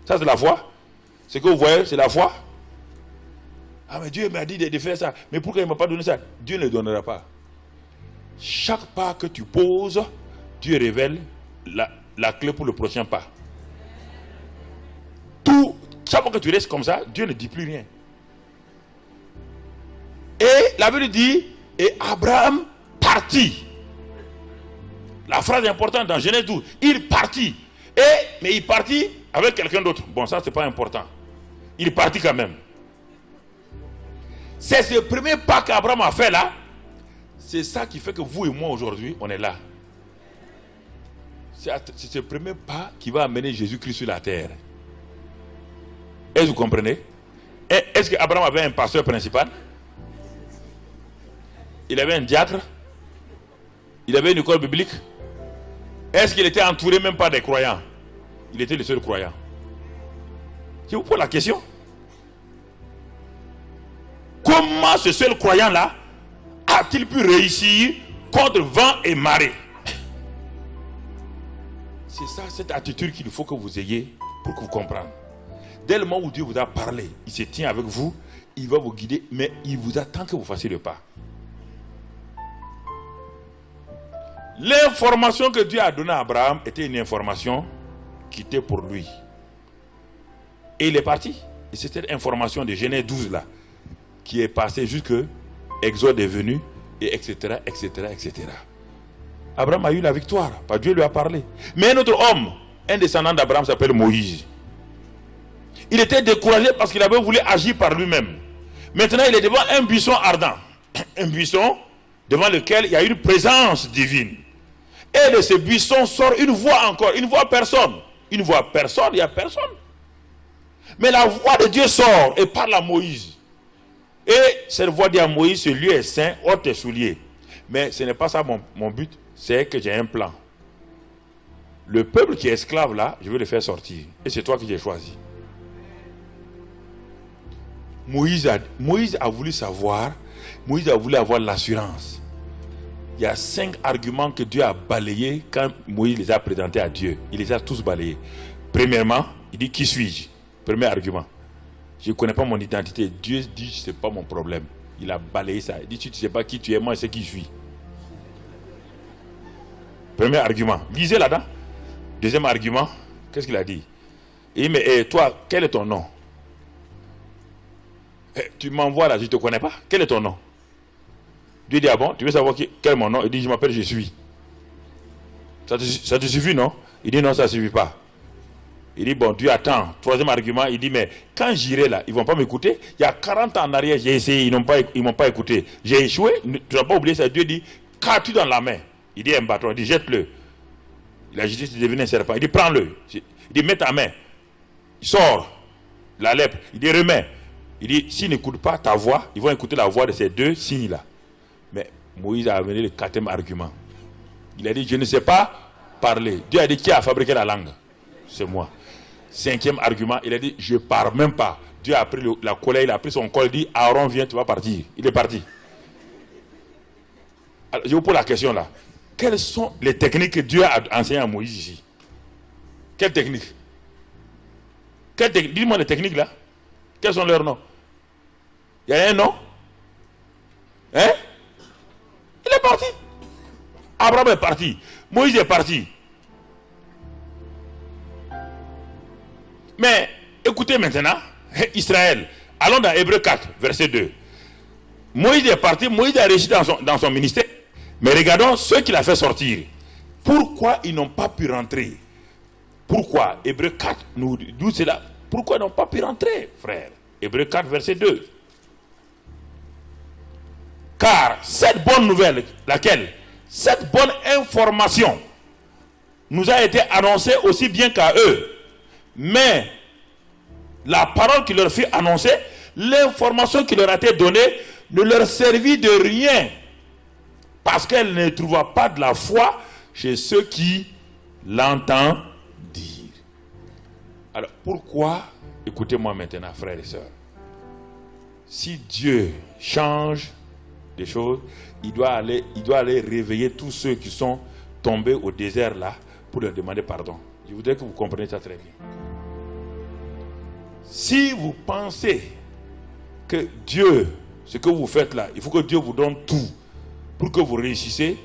Ça, c'est la foi. Ce que vous voyez, c'est la foi. Ah, mais Dieu m'a dit de faire ça. Mais pourquoi il ne m'a pas donné ça? Dieu ne donnera pas. Chaque pas que tu poses, Dieu révèle la clé pour le prochain pas. Chaque fois que tu restes comme ça, Dieu ne dit plus rien. Et la Bible dit, et Abraham partit. La phrase est importante dans Genèse 12. Il partit. Mais il partit avec quelqu'un d'autre. Bon, ça, c'est pas important. Il partit quand même. C'est ce premier pas qu'Abraham a fait là. C'est ça qui fait que vous et moi aujourd'hui, on est là. C'est ce premier pas qui va amener Jésus-Christ sur la terre. Est-ce que vous comprenez? Est-ce qu'Abraham avait un pasteur principal? Il avait un diacre? Il avait une école biblique? Est-ce qu'il était entouré même pas des croyants? Il était le seul croyant. Je vous pose la question. Comment ce seul croyant-là a-t-il pu réussir contre vent et marée? C'est ça, cette attitude qu'il faut que vous ayez pour que vous compreniez. Dès le moment où Dieu vous a parlé, il se tient avec vous, il va vous guider, mais il vous attend que vous fassiez le pas. L'information que Dieu a donnée à Abraham était une information qui était pour lui. Et il est parti. Et c'est cette information de Genèse 12 là, qui est passée jusque Exode est venu, et etc., etc., etc. Abraham a eu la victoire, parce que Dieu lui a parlé. Mais un autre homme, un descendant d'Abraham s'appelle Moïse. Il était découragé parce qu'il avait voulu agir par lui-même. Maintenant, il est devant un buisson ardent. Un buisson devant lequel il y a une présence divine. Et de ce buisson sort une voix encore. Une voix personne. Une voix personne, il n'y a personne. Mais la voix de Dieu sort et parle à Moïse. Et cette voix dit à Moïse, ce lieu est saint, ôte tes souliers. Mais ce n'est pas ça mon but, c'est que j'ai un plan. Le peuple qui est esclave là, je vais le faire sortir. Et c'est toi qui j'ai choisi. Moïse a voulu savoir, Moïse a voulu avoir l'assurance. Il y a 5 arguments que Dieu a balayés quand Moïse les a présentés à Dieu. Il les a tous balayés. Premièrement, il dit, qui suis-je? Premier argument. Je ne connais pas mon identité. Dieu dit, ce n'est pas mon problème. Il a balayé ça. Il dit, tu ne sais pas qui tu es, moi je sais qui je suis. Premier argument. Lisez là-dedans. Deuxième argument, qu'est-ce qu'il a dit? Il dit, mais toi, quel est ton nom? Tu m'envoies là, je ne te connais pas. Quel est ton nom? Dieu dit, ah bon, tu veux savoir quel est mon nom? Il dit, je m'appelle Je suis. Ça te suffit, non? Il dit, non, ça ne suffit pas. Il dit, bon, Dieu attend. Troisième argument, il dit, mais quand j'irai là, ils ne vont pas m'écouter. Il y a 40 ans en arrière, j'ai essayé, ils ne m'ont pas écouté. J'ai échoué, tu n'as pas oublié ça. Dieu dit, qu'as-tu dans la main? Il dit, un bâton, il dit, jette-le. La justice est devenue un serpent. Il dit, prends-le. Il dit, mets ta main. Il sort la lèpre. Il dit, remets. Il dit, s'ils n'écoutent pas ta voix, ils vont écouter la voix de ces deux signes-là. Mais Moïse a amené le quatrième argument. Il a dit, je ne sais pas parler. Dieu a dit, qui a fabriqué la langue? C'est moi. Cinquième argument, il a dit, je ne parle même pas. Dieu a pris la colère, il a pris son col, il dit, Aaron, viens, tu vas partir. Il est parti. Alors, je vous pose la question là. Quelles sont les techniques que Dieu a enseignées à Moïse ici? Quelles techniques? Dis-moi les techniques là. Quels sont leurs noms? Il y a un nom? Hein? Il est parti. Abraham est parti. Moïse est parti. Mais écoutez maintenant, Israël. Allons dans Hébreux 4, verset 2. Moïse est parti, Moïse a réussi dans son ministère. Mais regardons ceux qu'il a fait sortir. Pourquoi ils n'ont pas pu rentrer? Pourquoi? Hébreux 4 nous dit cela. Pourquoi ils n'ont pas pu rentrer, frère? Hébreux 4, verset 2. Car cette bonne nouvelle, laquelle? Cette bonne information nous a été annoncée aussi bien qu'à eux. Mais la parole qui leur fut annoncée, l'information qui leur a été donnée, ne leur servit de rien. Parce qu'elle ne trouva pas de la foi chez ceux qui l'entendent dire. Alors pourquoi, écoutez-moi maintenant, frères et sœurs, si Dieu change des choses, il doit aller réveiller tous ceux qui sont tombés au désert là pour leur demander pardon. Je voudrais que vous compreniez ça très bien. Si vous pensez que Dieu, ce que vous faites là, il faut que Dieu vous donne tout pour que vous réussissez,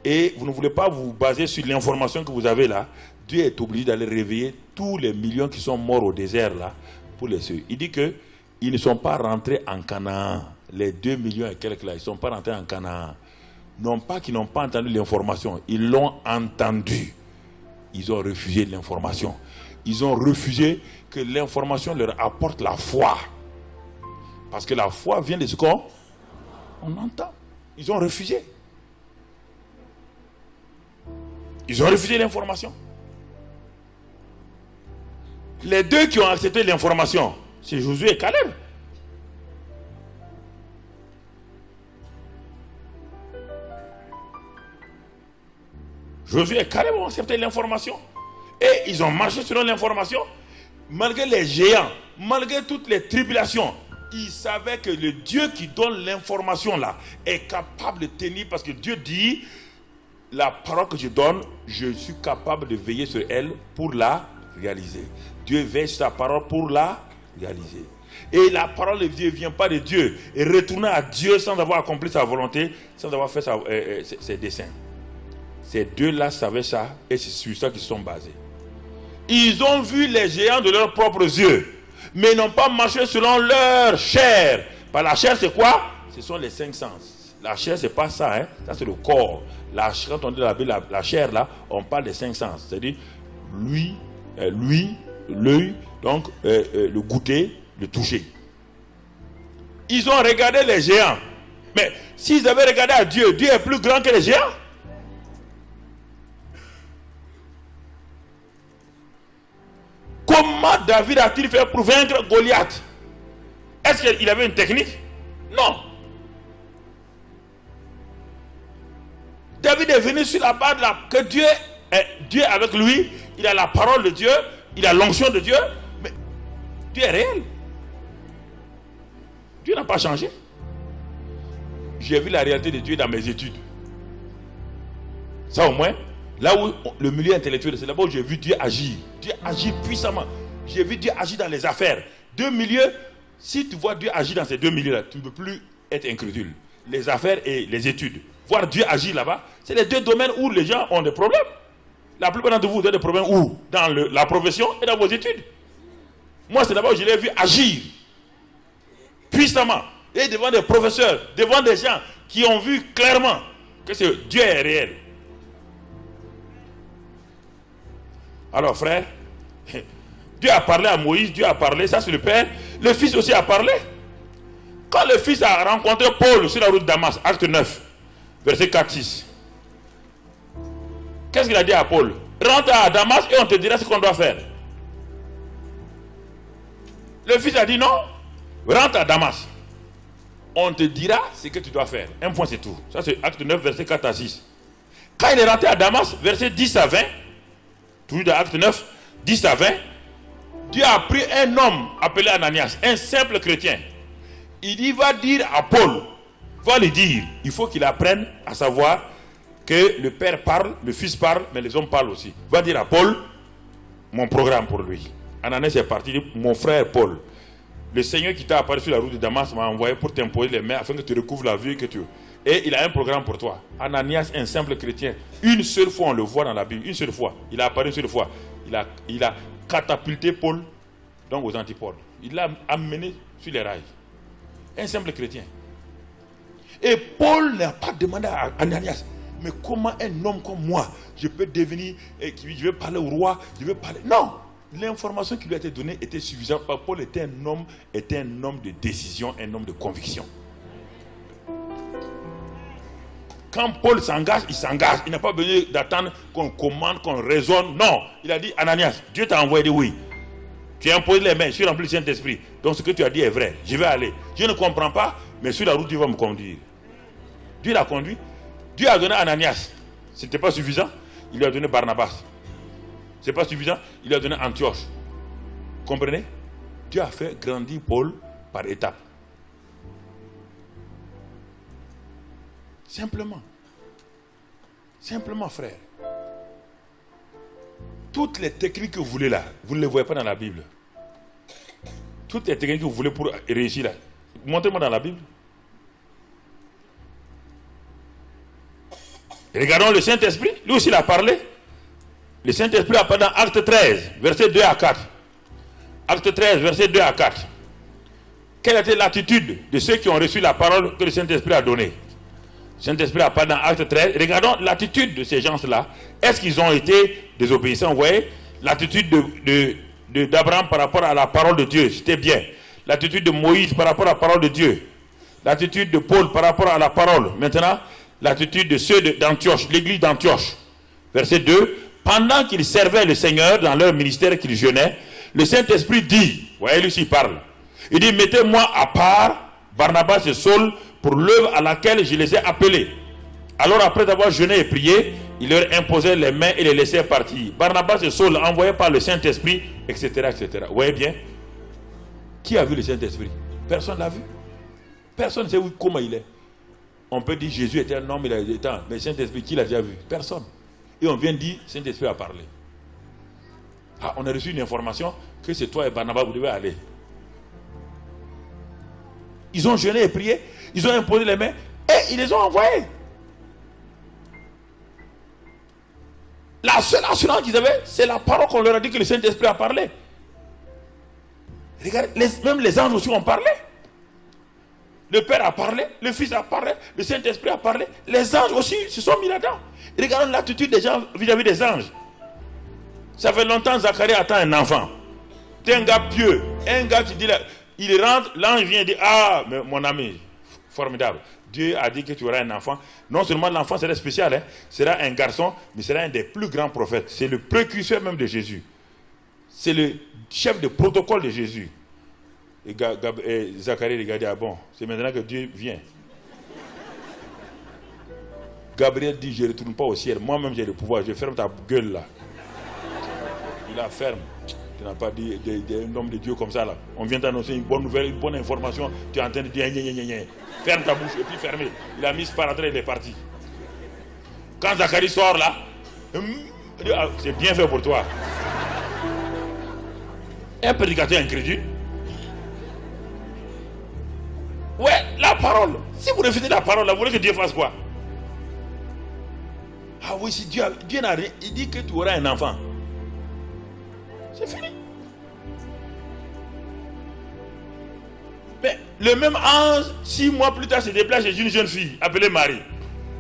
et vous ne voulez pas vous baser sur l'information que vous avez là, Dieu est obligé d'aller réveiller tous les millions qui sont morts au désert là pour les ceux. Il dit que ils ne sont pas rentrés en Canaan. Les 2 millions et quelques là, ils ne sont pas rentrés en Canaan. Non pas qu'ils n'ont pas entendu l'information, ils l'ont entendu. Ils ont refusé l'information. Ils ont refusé que l'information leur apporte la foi. Parce que la foi vient de ce qu'on entend. Ils ont refusé. Ils ont refusé l'information. Les deux qui ont accepté l'information, c'est Josué et Caleb. Josué et Caleb ont accepté l'information. Et ils ont marché selon l'information. Malgré les géants, malgré toutes les tribulations, ils savaient que le Dieu qui donne l'information là est capable de tenir, parce que Dieu dit, la parole que je donne, je suis capable de veiller sur elle pour la réaliser. Dieu veille sur sa parole pour la réaliser. Et la parole de Dieu ne vient pas de Dieu et retourner à Dieu sans avoir accompli sa volonté, sans avoir fait ses desseins. Ces deux-là savaient ça et c'est sur ça qu'ils sont basés. Ils ont vu les géants de leurs propres yeux, mais n'ont pas marché selon leur chair. Par la chair, c'est quoi? Ce sont les 5 sens. La chair, c'est pas ça, hein? Ça, c'est le corps. Quand on dit la chair, là, on parle des 5 sens. C'est-à-dire, l'œil, donc le goûter, le toucher. Ils ont regardé les géants. Mais s'ils avaient regardé à Dieu, Dieu est plus grand que les géants. Comment David a-t-il fait pour vaincre Goliath? Est-ce qu'il avait une technique? Non. David est venu sur la base que Dieu est avec lui. Il a la parole de Dieu. Il a l'onction de Dieu. Mais Dieu est réel. Dieu n'a pas changé. J'ai vu la réalité de Dieu dans mes études. Ça au moins. Là où le milieu intellectuel, c'est là-bas où j'ai vu Dieu agir. Dieu agit puissamment. J'ai vu Dieu agir dans les affaires. Deux milieux, si tu vois Dieu agir dans ces deux milieux-là, tu ne peux plus être incrédule. Les affaires et les études. Voir Dieu agir là-bas, c'est les deux domaines où les gens ont des problèmes. La plupart d'entre vous ont des problèmes où? Dans la profession et dans vos études. Moi, c'est là-bas où je l'ai vu agir. puissamment, et devant des professeurs, devant des gens qui ont vu clairement que Dieu est réel. Alors frère, Dieu a parlé à Moïse, Dieu a parlé, ça c'est le Père. Le Fils aussi a parlé. Quand le Fils a rencontré Paul sur la route de Damas, acte 9, verset 4-6. Qu'est-ce qu'il a dit à Paul? Rentre à Damas et on te dira ce qu'on doit faire. Le Fils a dit non, rentre à Damas. On te dira ce que tu dois faire. Un point, c'est tout. Ça, c'est acte 9, verset 4 à 6. Quand il est rentré à Damas, verset 10 à 20, toujours dans acte 9, 10 à 20, Dieu a pris un homme appelé Ananias, un simple chrétien. Il dit, va dire à Paul, va lui dire, il faut qu'il apprenne à savoir que le Père parle, le Fils parle, mais les hommes parlent aussi. Va dire à Paul, mon programme pour lui. Ananias est parti, il dit, mon frère Paul, le Seigneur qui t'a apparu sur la route de Damas m'a envoyé pour t'imposer les mains afin que tu recouvres la vue que tu veux. Et il a un programme pour toi. Ananias, un simple chrétien. Une seule fois, on le voit dans la Bible. Une seule fois. Il a apparu une seule fois. Il a catapulté Paul donc aux antipodes. Il l'a amené sur les rails. Un simple chrétien. Et Paul n'a pas demandé à Ananias, mais comment un homme comme moi, je peux devenir, je vais parler au roi, je vais parler. Non! L'information qui lui a été donnée était suffisante. Paul était un homme de décision, un homme de conviction. Quand Paul s'engage, il s'engage. Il n'a pas besoin d'attendre qu'on commande, qu'on raisonne. Non, il a dit, Ananias, Dieu t'a envoyé, il dit oui. Tu as imposé les mains, je suis rempli du Saint-Esprit. Donc ce que tu as dit est vrai. Je vais aller. Je ne comprends pas, mais sur la route, Dieu va me conduire. Dieu l'a conduit. Dieu a donné Ananias. Ce n'était pas suffisant. Il lui a donné Barnabas. Ce n'est pas suffisant. Il lui a donné Antioche. Comprenez? Dieu a fait grandir Paul par étapes. Simplement. Simplement, frère. Toutes les techniques que vous voulez là, vous ne les voyez pas dans la Bible. Toutes les techniques que vous voulez pour réussir là, montrez-moi dans la Bible. Regardons le Saint-Esprit. Lui aussi il a parlé. Le Saint-Esprit a parlé dans Acte 13, verset 2 à 4. Acte 13, verset 2 à 4. Quelle était l'attitude de ceux qui ont reçu la parole que le Saint-Esprit a donnée? Le Saint-Esprit a parlé dans Acte 13. Regardons l'attitude de ces gens-là. Est-ce qu'ils ont été désobéissants? Vous voyez, l'attitude d'Abraham par rapport à la parole de Dieu, c'était bien. L'attitude de Moïse par rapport à la parole de Dieu. L'attitude de Paul par rapport à la parole. Maintenant, l'attitude de ceux d'Antioche, l'église d'Antioche. Verset 2. Pendant qu'ils servaient le Seigneur dans leur ministère qu'ils jeûnaient, le Saint-Esprit dit, vous voyez, lui aussi parle. Il dit, mettez-moi à part Barnabas et Saul pour l'œuvre à laquelle je les ai appelés. Alors après avoir jeûné et prié, il leur imposait les mains et les laissait partir. Barnabas et Saul envoyés par le Saint-Esprit, etc., etc. Vous voyez bien? Qui a vu le Saint-Esprit? Personne ne l'a vu. Personne ne sait comment il est. On peut dire Jésus était un homme, il a été temps. Mais le Saint-Esprit, qui l'a déjà vu? Personne. Et on vient dire, Saint-Esprit a parlé. Ah, on a reçu une information que c'est toi et Barnabas, vous devez aller. Ils ont jeûné et prié, ils ont imposé les mains et ils les ont envoyés. La seule assurance qu'ils avaient, c'est la parole qu'on leur a dit que le Saint-Esprit a parlé. Regardez, même les anges aussi ont parlé. Le Père a parlé, le Fils a parlé, le Saint-Esprit a parlé. Les anges aussi se sont mis là-dedans. Regardons l'attitude des gens vis-à-vis des anges. Ça fait longtemps que Zacharie attend un enfant. C'est un gars pieux. Un gars qui dit, là, il rentre, l'ange vient et dit, ah, mais mon ami, formidable. Dieu a dit que tu auras un enfant. Non seulement l'enfant sera spécial, hein, sera un garçon, mais sera un des plus grands prophètes. C'est le précurseur même de Jésus. C'est le chef de protocole de Jésus. Et Zacharie regardait, ah bon, c'est maintenant que Dieu vient. Gabriel dit, je ne retourne pas au ciel. Moi-même, j'ai le pouvoir. Je ferme ta gueule là. Il la ferme. Tu n'as pas dit un homme de Dieu comme ça là. On vient t'annoncer une bonne nouvelle, une bonne information. Tu es en train de dire, ferme ta bouche et puis fermez. Il a mis ce paradis, il est parti. Quand Zacharie sort là, c'est bien fait pour toi. Un prédicateur incrédule. Ouais, la parole. Si vous refusez la parole, là, vous voulez que Dieu fasse quoi? Ah oui, si Dieu n'a rien, il dit que tu auras un enfant. C'est fini. Mais Le même ange, 6 mois plus tard, se déplace chez une jeune fille appelée Marie.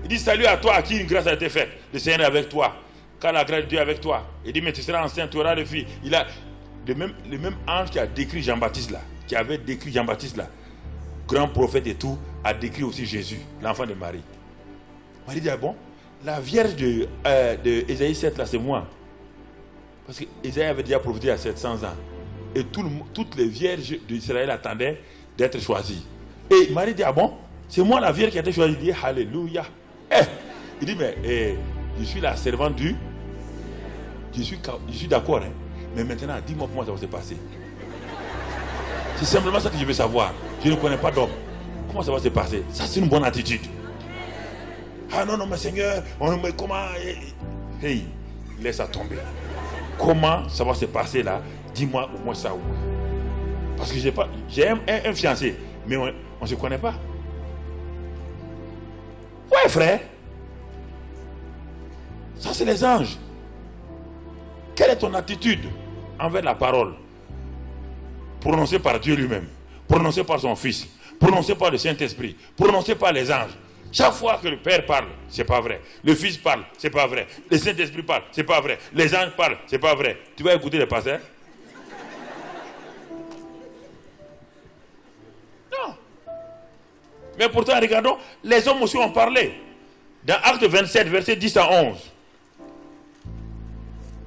Il dit, salut à toi, à qui une grâce a été faite. Le Seigneur est avec toi. Car la grâce de Dieu est avec toi. Il dit, mais tu seras enceinte, tu auras le fils. Il a le même ange qui a décrit Jean-Baptiste là, qui avait décrit Jean-Baptiste là, grand prophète et tout, a décrit aussi Jésus, l'enfant de Marie. Marie dit, ah bon, la vierge de Ésaïe 7 là, c'est moi. Parce que Ésaïe avait déjà prophétisé à 700 ans. Et toutes les vierges d'Israël attendaient d'être choisies. Et Marie dit, ah bon, c'est moi la vierge qui a été choisie. Il dit, alléluia. Il dit, mais je suis la servante du... Je suis d'accord, hein. Mais maintenant, dis-moi comment ça va se passer. C'est simplement ça que je veux savoir. Je ne connais pas d'homme. Comment ça va se passer? Ça, c'est une bonne attitude. Ah non, mais Seigneur, mais comment... Hey, laisse ça tomber. Comment ça va se passer là? Dis-moi au moins ça. Parce que j'ai un fiancé, mais on ne se connaît pas. Ouais, frère. Ça, c'est les anges. Quelle est ton attitude envers la parole prononcée par Dieu lui-même, prononcée par son Fils, prononcée par le Saint-Esprit, prononcée par les anges? Chaque fois que le Père parle, c'est pas vrai. Le Fils parle, c'est pas vrai. Le Saint-Esprit parle, c'est pas vrai. Les anges parlent, c'est pas vrai. Tu vas écouter les pasteurs? Non. Mais pourtant, regardons, les hommes aussi ont parlé. Dans Acte 27, versets 10 à 11.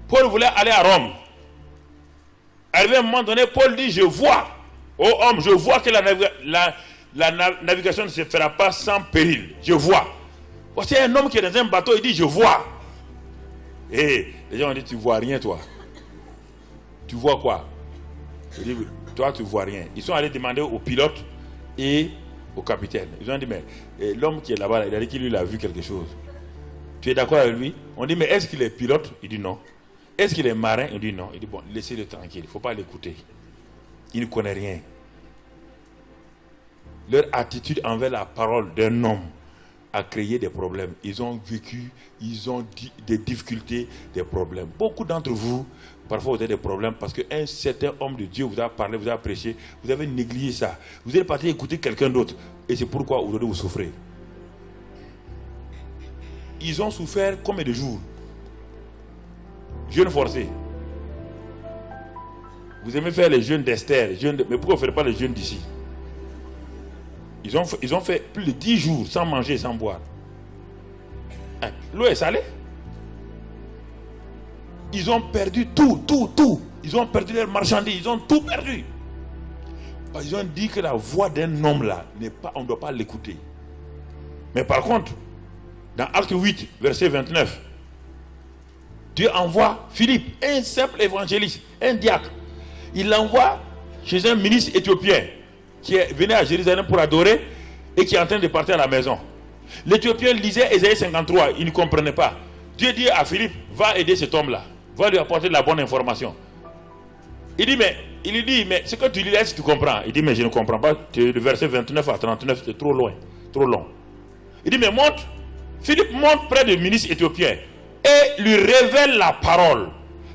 Paul voulait aller à Rome. Arrivé à un moment donné, Paul dit, je vois, ô homme, je vois que la navigation ne se fera pas sans péril. Je vois. Voici un homme qui est dans un bateau, il dit, je vois. Et les gens ont dit, tu vois rien, toi. Tu vois quoi? Il dit, toi, tu vois rien. Ils sont allés demander au pilote et au capitaine. Ils ont dit, mais l'homme qui est là-bas, il a dit qu'il lui a vu quelque chose. Tu es d'accord avec lui? On dit, mais est-ce qu'il est pilote? Il dit non. Est-ce qu'il est marin? Il dit non. Il dit, bon, laissez-le tranquille, il ne faut pas l'écouter. Il ne connaît rien. Leur attitude envers la parole d'un homme a créé des problèmes. Ils ont vécu, ils ont des difficultés, des problèmes. Beaucoup d'entre vous, parfois vous avez des problèmes parce qu'un certain homme de Dieu vous a parlé, vous a prêché, vous avez négligé ça. Vous êtes parti écouter quelqu'un d'autre. Et c'est pourquoi aujourd'hui vous souffrez. Ils ont souffert combien de jours? Jeûne forcé. Vous aimez faire les jeûnes d'Esther, mais pourquoi vous ne faites pas les jeûnes d'ici? Ils ont fait plus de 10 jours sans manger et sans boire. L'eau est salée. Ils ont perdu tout. Ils ont perdu leurs marchandises, ils ont tout perdu. Ils ont dit que la voix d'un homme là, on ne doit pas l'écouter. Mais par contre, dans Acte 8, verset 29, Dieu envoie Philippe, un simple évangéliste, un diacre. Il l'envoie chez un ministre éthiopien qui est venu à Jérusalem pour adorer et qui est en train de partir à la maison. L'Éthiopien lisait Ésaïe 53, il ne comprenait pas. Dieu dit à Philippe, va aider cet homme-là, va lui apporter de la bonne information. Il lui dit, mais ce que tu lis là, est-ce que tu comprends? Il dit, mais je ne comprends pas. Le verset 29 à 39, c'est trop loin, trop long. Il dit, mais monte. Philippe monte près du ministre éthiopien et lui révèle la parole.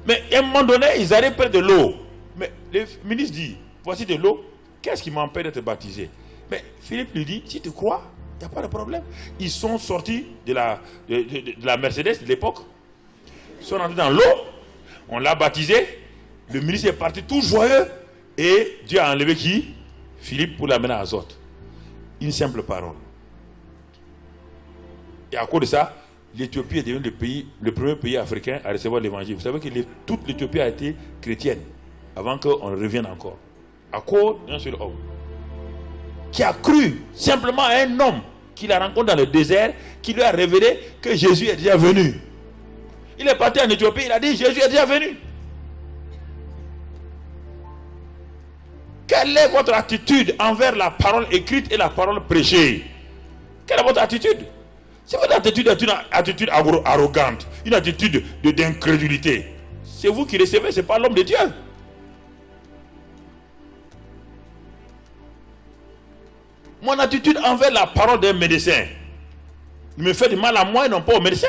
Mais à un moment donné, ils arrivent près de l'eau. Mais le ministre dit, voici de l'eau, qu'est-ce qui m'empêche d'être baptisé? Mais Philippe lui dit, si tu crois, il n'y a pas de problème. Ils sont sortis de la Mercedes de l'époque. Ils sont rentrés dans l'eau, on l'a baptisé, le ministre est parti tout joyeux et Dieu a enlevé qui? Philippe pour l'amener à Azote. Une simple parole. Et à cause de ça, l'Éthiopie est devenu le premier pays africain à recevoir l'évangile. Vous savez que toute l'Éthiopie a été chrétienne avant qu'on revienne encore. À cause d'un seul homme qui a cru simplement à un homme qu'il a rencontré dans le désert, qui lui a révélé que Jésus est déjà venu. Il est parti en Éthiopie, il a dit Jésus est déjà venu. Quelle est votre attitude envers la parole écrite et la parole prêchée? Quelle est votre attitude? Si votre attitude est une attitude arrogante, une attitude d'incrédulité, c'est vous qui recevez, ce n'est pas l'homme de Dieu. Mon attitude envers la parole d'un médecin me fait du mal à moi et non pas au médecin.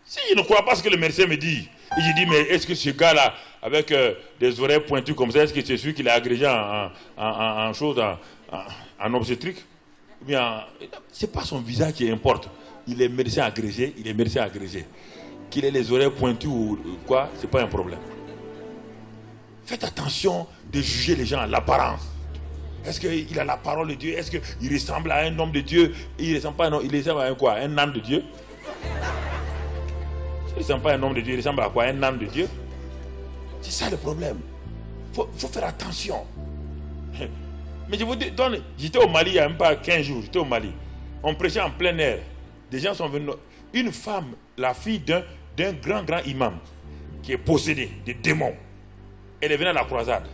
Si je ne crois pas ce que le médecin me dit, et je dis, mais est-ce que ce gars-là avec des oreilles pointues comme ça, est-ce que c'est celui qui l'a agrégé en chose, en obstétrique? Ou bien, c'est pas son visage qui importe. Il est médecin agrégé, Qu'il ait les oreilles pointues ou quoi, c'est pas un problème. Faites attention de juger les gens à l'apparence. Est-ce qu'il a la parole de Dieu? Est-ce qu'il ressemble à un homme de Dieu? Il ressemble pas, non, il ressemble à un quoi? Un âne de Dieu? Il ne ressemble pas à un homme de Dieu, il ressemble à quoi? Un âne de Dieu? C'est ça le problème. Faut faire attention. Mais je vous dis, j'étais au Mali il n'y a même pas 15 jours, j'étais au Mali. On prêchait en plein air. Des gens sont venus. Une femme, la fille d'un grand imam, qui est possédé de démons. Elle est venue à la croisade.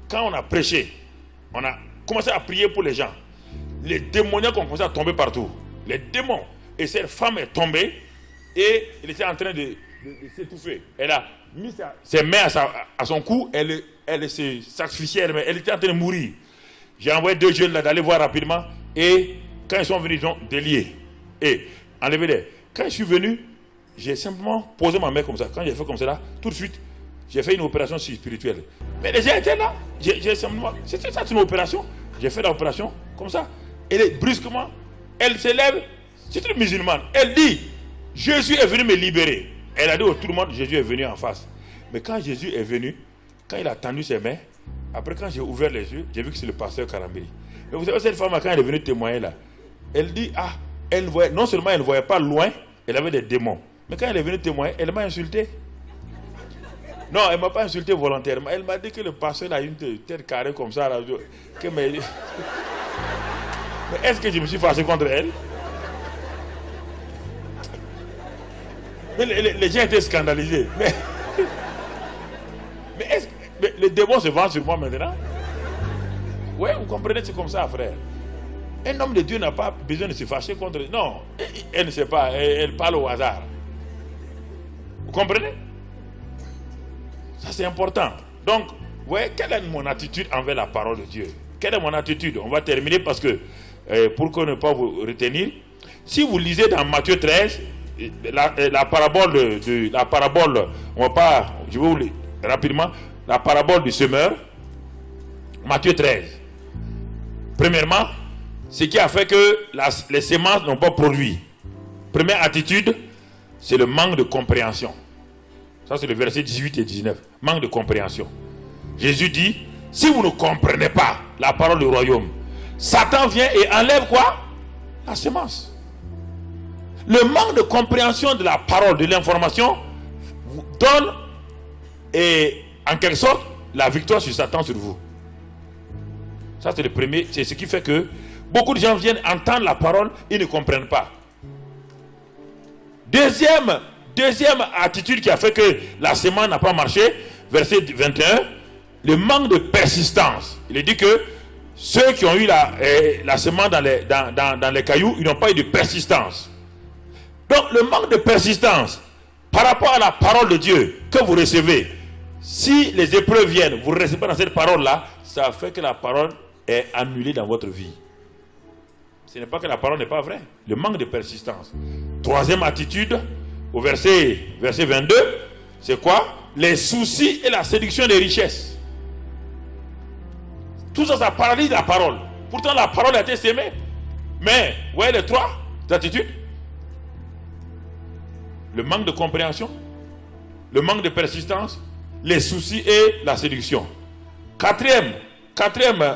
Quand on a prêché, on a commencé à prier pour les gens. Les démoniaques ont commencé à tomber partout. Les démons. Et cette femme est tombée et elle était en train de s'étouffer. Elle a mis ses mains à son cou. Elle s'est sacrifiée elle-même. Elle était en train de mourir. J'ai envoyé 2 jeunes là d'aller voir rapidement. Et quand ils sont venus, ils ont délié. Et enlevé les. Quand je suis venu, j'ai simplement posé ma main comme ça. Quand j'ai fait comme ça, là, tout de suite, j'ai fait une opération spirituelle. Mais les gens étaient là. J'ai simplement. C'était ça, c'est une opération. J'ai fait l'opération comme ça. Et brusquement, elle se lève. C'est une musulmane. Elle dit, Jésus est venu me libérer. Elle a dit à tout le monde, Jésus est venu en face. Mais quand Jésus est venu, quand il a tendu ses mains, après quand j'ai ouvert les yeux, j'ai vu que c'est le pasteur Karambiri. Mais vous savez, cette femme, quand elle est venue témoigner là, elle dit, elle voyait, non seulement elle ne voyait pas loin, elle avait des démons. Mais quand elle est venue témoigner, elle m'a insulté. Non, elle ne m'a pas insulté volontairement. Elle m'a dit que le pasteur a une tête carrée comme ça. Là, mais est-ce que je me suis fâché contre elle? Mais les gens étaient scandalisés. Mais est-ce que les démons se vendent sur moi maintenant? Oui, vous comprenez, c'est comme ça, frère. Un homme de Dieu n'a pas besoin de se fâcher contre... Non, elle ne sait pas, elle parle au hasard. Vous comprenez? Ça, c'est important. Donc, ouais, quelle est mon attitude envers la parole de Dieu? Quelle est mon attitude? On va terminer parce que, pour qu'on ne pas vous retenir, si vous lisez dans Matthieu 13, la parabole la parabole, on va pas, je vais vous lire rapidement, la parabole du semeur, Matthieu 13. Premièrement, ce qui a fait que les semences n'ont pas produit. Première attitude, c'est le manque de compréhension. Ça, c'est le verset 18 et 19. Manque de compréhension. Jésus dit, si vous ne comprenez pas la parole du royaume, Satan vient et enlève quoi? La semence. Le manque de compréhension de la parole, de l'information, vous donne, et en quelque sorte, la victoire sur Satan sur vous. Ça, c'est le premier. C'est ce qui fait que beaucoup de gens viennent entendre la parole, ils ne comprennent pas. Deuxième attitude qui a fait que la semence n'a pas marché, verset 21, le manque de persistance. Il est dit que ceux qui ont eu la semence dans les cailloux, ils n'ont pas eu de persistance. Donc le manque de persistance par rapport à la parole de Dieu que vous recevez, si les épreuves viennent, vous ne restez pas dans cette parole-là, ça fait que la parole est annulée dans votre vie. Ce n'est pas que la parole n'est pas vraie. Le manque de persistance. Troisième attitude, au verset 22, c'est quoi? Les soucis et la séduction des richesses. Tout ça, ça paralyse la parole. Pourtant, la parole a été sémée. Mais, vous voyez les trois attitudes? Le manque de compréhension, le manque de persistance, les soucis et la séduction. Quatrième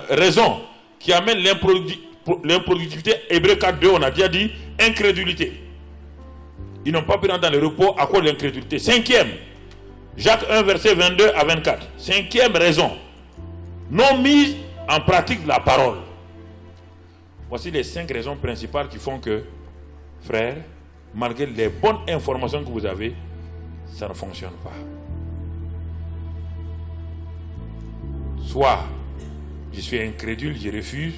raison qui amène l'improductivité, Hébreux 4.2, on a déjà dit, incrédulité. Ils n'ont pas pu rentrer dans le repos à cause de l'incrédulité. Cinquième, Jacques 1, verset 22 à 24. Cinquième raison, non mise en pratique de la parole. Voici les 5 raisons principales qui font que, frères, malgré les bonnes informations que vous avez, ça ne fonctionne pas. Soit je suis incrédule, je refuse,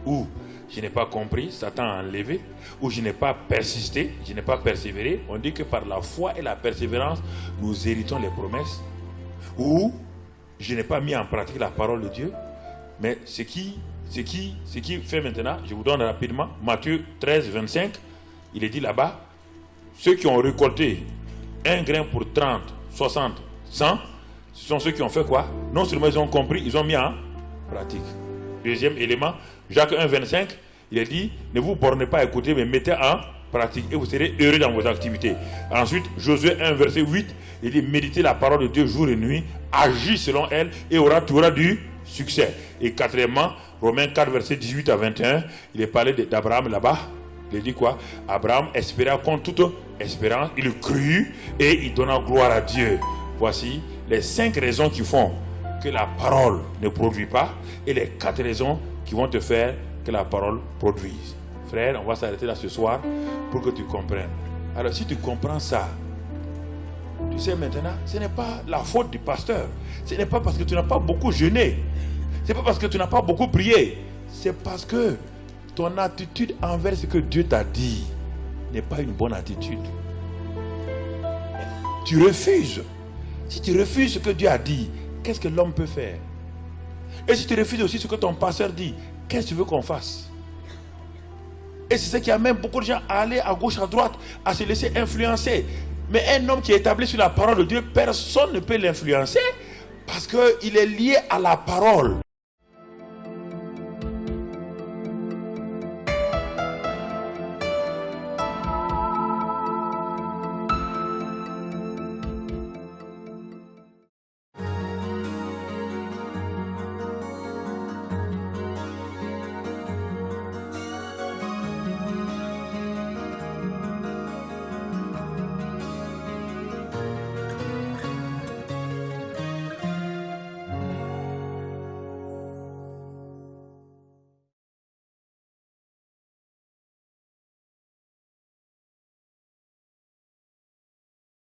ou je n'ai pas compris, Satan a enlevé, ou je n'ai pas persisté, je n'ai pas persévéré. On dit que par la foi et la persévérance, nous héritons les promesses. Ou je n'ai pas mis en pratique la parole de Dieu. Mais ce qui fait maintenant, je vous donne rapidement, Matthieu 13, 25, il est dit là-bas, ceux qui ont récolté un grain pour 30, 60, 100, Ce sont ceux qui ont fait quoi? Non seulement ils ont compris, ils ont mis en pratique. Deuxième élément, Jacques 1, 25, il a dit, ne vous bornez pas à écouter, mais mettez en pratique et vous serez heureux dans vos activités. Ensuite, Josué 1, verset 8, il dit, méditez la parole de Dieu jour et nuit, agis selon elle et tu auras du succès. Et quatrièmement, Romains 4, verset 18 à 21, il est parlé d'Abraham là-bas. Il dit quoi? Abraham espéra contre toute espérance, il crut et il donna gloire à Dieu. Voici les 5 raisons qui font que la parole ne produit pas et les 4 raisons qui vont te faire que la parole produise. Frère, on va s'arrêter là ce soir pour que tu comprennes. Alors si tu comprends ça, tu sais maintenant, ce n'est pas la faute du pasteur. Ce n'est pas parce que tu n'as pas beaucoup jeûné. Ce n'est pas parce que tu n'as pas beaucoup prié. C'est parce que ton attitude envers ce que Dieu t'a dit n'est pas une bonne attitude. Tu refuses. Si tu refuses ce que Dieu a dit, qu'est-ce que l'homme peut faire? Et si tu refuses aussi ce que ton pasteur dit, qu'est-ce que tu veux qu'on fasse? Et c'est ce qui amène beaucoup de gens à aller à gauche, à droite, à se laisser influencer. Mais un homme qui est établi sur la parole de Dieu, personne ne peut l'influencer parce qu'il est lié à la parole.